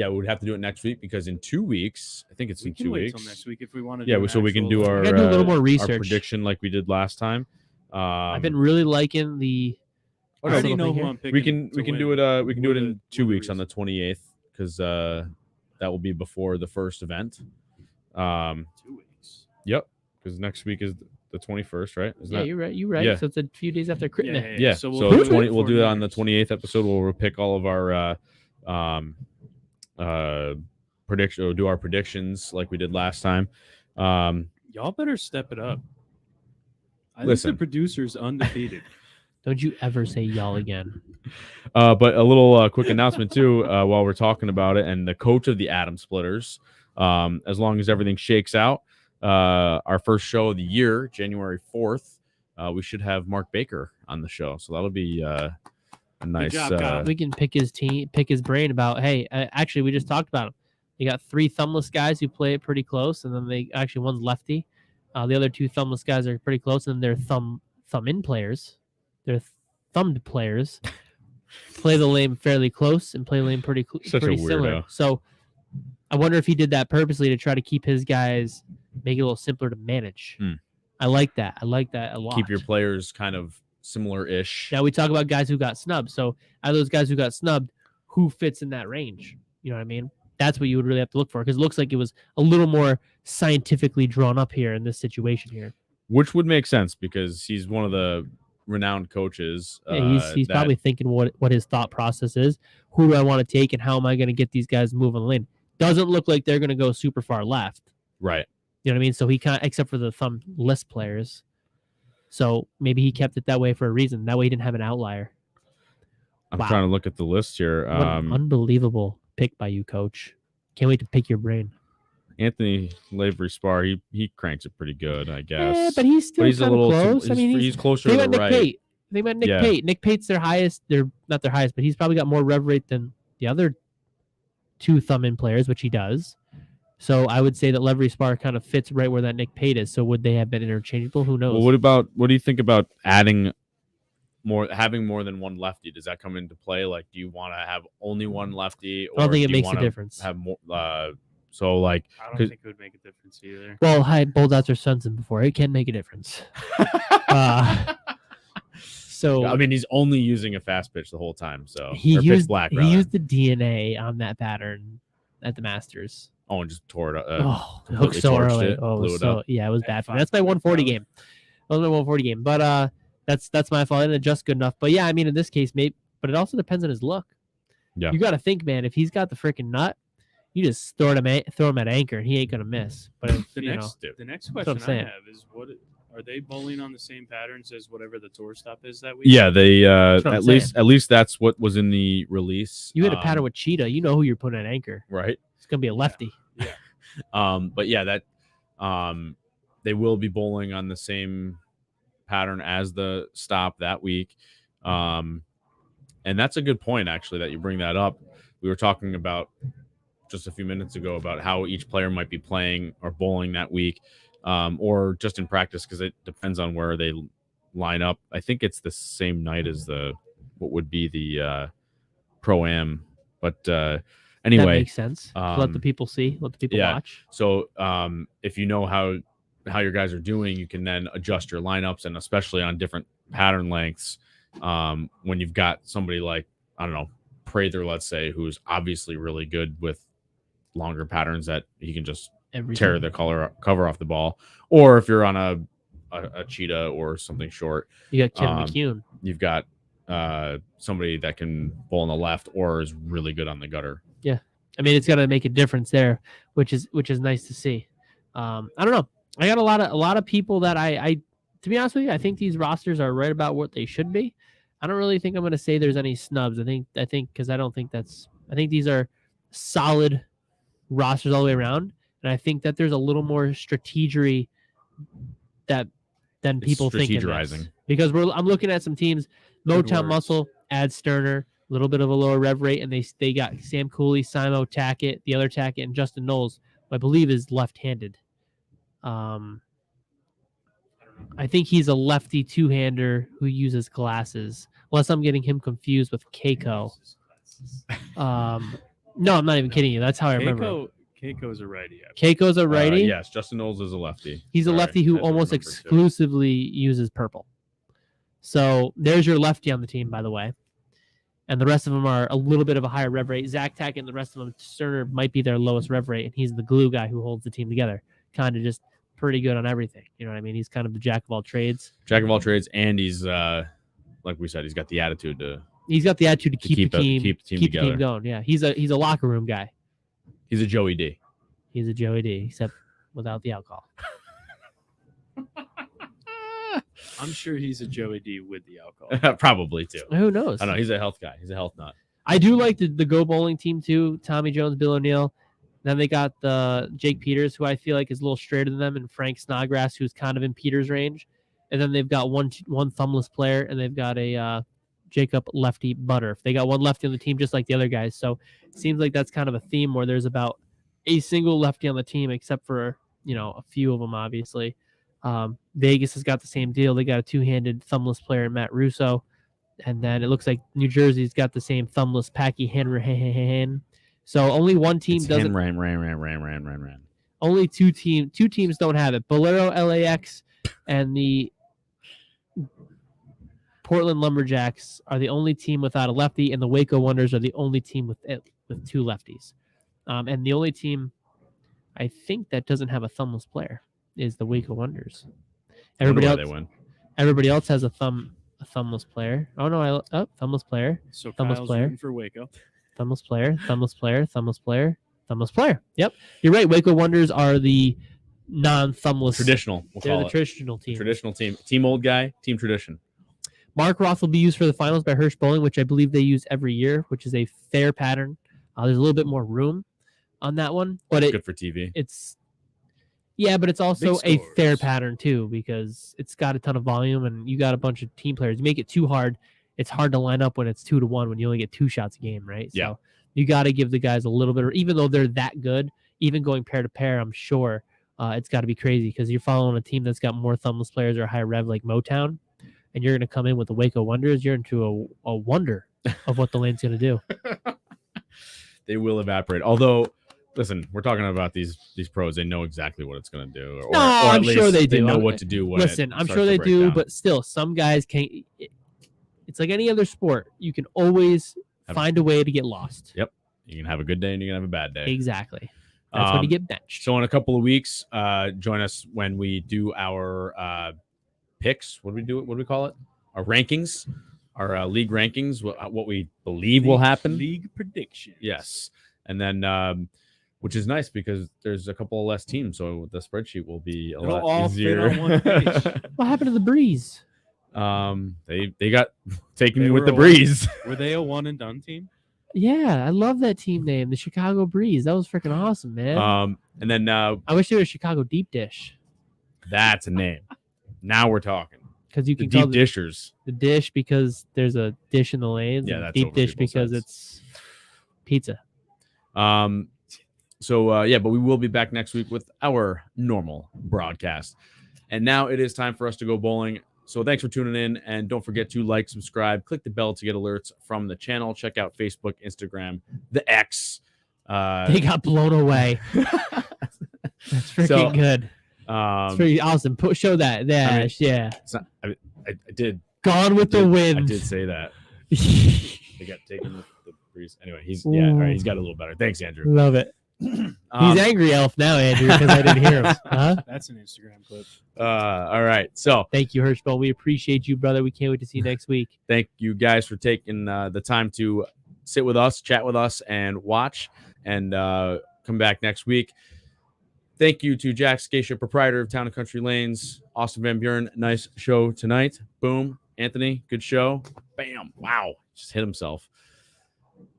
would have to do it next week because in 2 weeks, I think it's
We
in
can
2
wait
weeks.
till next week if we want to.
Yeah, so we can do our,
gotta do a little more
our
research.
prediction like we did last time.
I've been really liking the.
I already
Little
know
thing
who
here.
I'm picking.
we can
to
do
win.
it. We can do it in 2
With a
weeks on the 28th because that will be before the first event.
2 weeks.
Yep, because next week is the 21st, right? Isn't
Yeah,
that?
you're right. You're right.
Yeah.
So it's a few days after Critna.
Yeah.
So
So,
we'll do it
we'll do it
for
on the
New
28th episode. We'll pick all of our prediction, or do our predictions like we did last time.
Y'all better step it up. I
Listen.
think the producer's undefeated.
Don't you ever say y'all again.
But a little quick announcement too, while we're talking about it, and the coach of the Atom Splitters, as long as everything shakes out, our first show of the year, January 4th, we should have Mark Baker on the show. So that'll be a nice.
job, Kyle.
We can pick his brain about. Hey, actually, we just talked about him. You got 3 thumbless guys who play it pretty close, and then one's lefty. The other 2 thumbless guys are pretty close, and they're thumb in players. They're thumbed players. Play the lane fairly close and play the lane pretty
Such a
similar.
weirdo.
So I wonder if he did that purposely to try to keep his guys, make it a little simpler to manage. I like that. I like that a lot.
Keep your players kind of similar-ish.
Now we talk about guys who got snubbed. So out of those guys who got snubbed, who fits in that range? You know what I mean? That's what you would really have to look for, because it looks like it was a little more scientifically drawn up here in this situation here.
Which would make sense because he's one of the renowned coaches.
Yeah, he's
that-
probably thinking what his thought process is. Who do I want to take, and how am I going to get these guys to move on the lane? Doesn't look like they're going to go super far left.
right.
You know what I mean? So he except for the thumbless players. So maybe he kept it that way for a reason. That way he didn't have an outlier.
I'm
Wow.
trying to look at the list here.
What an unbelievable pick by you, Coach. Can't wait to pick your brain.
Anthony Lavery Spar, he cranks it pretty good, I guess.
Yeah, but he's still
But he's a
kind of
little
close.
He's,
I mean,
he's closer
they
to
went
the
Nick
right.
Pate. They went Nick
Yeah.
Pate. Nick Pate's their highest. They're not their highest, but he's probably got more rev rate than the other 2 thumb in players, which he does. So I would say that Lavery Spar kind of fits right where that Nick Pate is. So would they have been interchangeable? Who knows?
Well, what do you think about adding having more than one lefty, does that come into play? Like, do you want to have only one lefty, or
I don't think it
do you
makes a
wanna
difference.
Have more, so like,
I don't think it would make a difference either.
Well, I bowled out their Swenson before. It can make a difference. So
I mean, he's only using a fast pitch the whole time. So
he
pitch black.
He used the DNA on that pattern at the Masters.
Oh, and just tore it.
The hook
completely
so
torched
early.
it, blew it up.
Yeah, it was bad
At
for me. That's my 140 game. That was my 140 game. But that's my fault. I didn't adjust good enough. But yeah, I mean, in this case, maybe. But it also depends on his look.
Yeah,
you got to think, man. If he's got the freaking nut, you just throw him at anchor, and he ain't gonna miss. But if,
The next question I
saying.
have is, what are they bowling on the same patterns as whatever the tour stop is that week?
yeah. They
what I'm
at least that's what was in the release.
you hit a pattern with Cheetah, you know who you're putting at anchor.
right?
It's gonna be a lefty.
Yeah.
But yeah, that they will be bowling on the same pattern as the stop that week. And that's a good point, actually, that you bring that up. We were talking about just a few minutes ago about how each player might be playing or bowling that week, or just in practice, because it depends on where they line up. I think it's the same night as what would be the Pro-Am. But anyway,
that makes sense. Let the people see, let the people watch.
So if you know how your guys are doing, you can then adjust your lineups, and especially on different pattern lengths. When you've got somebody like, I don't know, Prather, let's say, who's obviously really good with longer patterns that he can just tear the cover off the ball, or if you're on a cheetah or something short,
you got Kim McCune.
You've got somebody that can bowl on the left or is really good on the gutter.
Yeah, I mean, it's got to make a difference there, which is nice to see. I don't know. I got a lot of people that I to be honest with you, I think these rosters are right about what they should be. I don't really think I'm going to say there's any snubs. I think because I think these are solid rosters all the way around, and I think that there's a little more strategery than people think. Because I'm looking at some teams. Motown Muscle, Ad Sterner, a little bit of a lower rev rate, and they got Sam Cooley, Simo Tackett, the other Tackett, and Justin Knowles, who I believe is left-handed. I think he's a lefty two-hander who uses glasses, unless I'm getting him confused with Keiko. No, I'm not even kidding you. That's how I remember.
Keiko's a righty.
Keiko's a righty?
Yes, Justin Knowles is a lefty.
He's a lefty who almost exclusively uses purple. So there's your lefty on the team, by the way. And the rest of them are a little bit of a higher rev rate. Zach Tackett and the rest of them, Sterner might be their lowest rev rate, and he's the glue guy who holds the team together. Kind of just pretty good on everything. You know what I mean? He's kind of the jack of all trades.
And he's like we said, he's got the attitude to
keep the team going. Yeah, he's a locker room guy.
He's a Joey D.
He's a Joey D, except without the alcohol.
I'm sure he's a Joey D with the alcohol.
Probably too.
Who knows?
I don't know. He's a health guy. He's a health nut.
I do like the Go Bowling team too. Tommy Jones, Bill O'Neill. Then they got the Jake Peters, who I feel like is a little straighter than them, and Frank Snodgrass, who's kind of in Peters' range. And then they've got one thumbless player, and they've got a Jacob Lefty Butter. They got one lefty on the team, just like the other guys. So it seems like that's kind of a theme where there's about a single lefty on the team, except for a few of them, obviously. Vegas has got the same deal. They got a two-handed thumbless player in Matt Russo. And then it looks like New Jersey's got the same thumbless Packy Henry. So only one team doesn't.
Ran.
Only two teams don't have it. Bolero LAX and the Portland Lumberjacks are the only team without a lefty, and the Waco Wonders are the only team with two lefties. And the only team I think that doesn't have a thumbless player is the Waco Wonders. Everybody else has a thumbless player. Oh no, thumbless player.
So
thumbless
Kyle's
player
for Waco.
Thumbless player. Yep, you're right. Waco Wonders are the non-thumbless
traditional.
They're the traditional team.
Traditional team. Team old guy. Team tradition.
Mark Roth will be used for the finals by Hirsch Bowling, which I believe they use every year, which is a fair pattern. There's a little bit more room on that one, but
it's good for TV.
But it's also a fair pattern too, because it's got a ton of volume and you got a bunch of team players. You make it too hard, it's hard to line up when it's 2-1 when you only get 2 shots a game, right?
Yeah.
So you got to give the guys a little bit, even though they're that good, even going pair to pair, I'm sure it's got to be crazy because you're following a team that's got more thumbless players or a high rev like Motown. and you're going to come in with the Waco Wonders, you're into a wonder of what the lane's going to do.
They will evaporate. Although, listen, we're talking about these pros. They know exactly what it's going to do. Or
I'm sure they do.
They know what to do. When
listen, I'm sure they do, but still, some guys can't. It's like any other sport. You can always find a way to get lost.
Yep. You can have a good day and you can have a bad day.
Exactly. That's when you get benched.
So in a couple of weeks, join us when we do our picks. What do we do? What do we call it? Our rankings, our league rankings. What we believe will happen.
League predictions.
Yes, and then which is nice because there's a couple of less teams, so the spreadsheet will be a lot easier.
Fit on one page.
What happened to the Breeze?
They got taken with the Breeze.
Were they a one and done team?
Yeah, I love that team name, the Chicago Breeze. That was freaking awesome, man.
And then
I wish there was Chicago Deep Dish.
That's a name. Now we're talking.
Because you
The
can call
deep dishers.
the dish because there's a dish in the lanes.
Yeah,
and
that's
deep
over
dish
people's
because
heads.
it's pizza.
So yeah, but we will be back next week with our normal broadcast. And now it is time for us to go bowling. So thanks for tuning in, and don't forget to like, subscribe, click the bell to get alerts from the channel. Check out Facebook, Instagram, the X.
They got blown away. That's freaking good. It's pretty awesome. Show that. Yeah, yeah.
It's not, I did.
Gone with the wind.
I did say that. They got taken with the Breeze. Anyway, all right, he's got a little better. Thanks, Andrew.
Love it. He's angry elf now, Andrew, because I didn't hear him. Huh?
That's an Instagram clip.
All right. So
thank you, Hirschfeld. We appreciate you, brother. We can't wait to see you next week.
thank you guys for taking the time to sit with us, chat with us, and watch, and come back next week. Thank you to Jack Scaccia, proprietor of Town and Country Lanes. Austin Van Buren, nice show tonight. Boom. Anthony, good show. Bam. Wow. Just hit himself.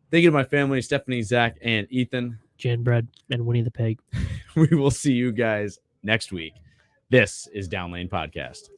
Thank you to my family, Stephanie, Zach, and Ethan.
Ginbread and Winnie the Pig.
We will see you guys next week. This is Down Lane Podcast.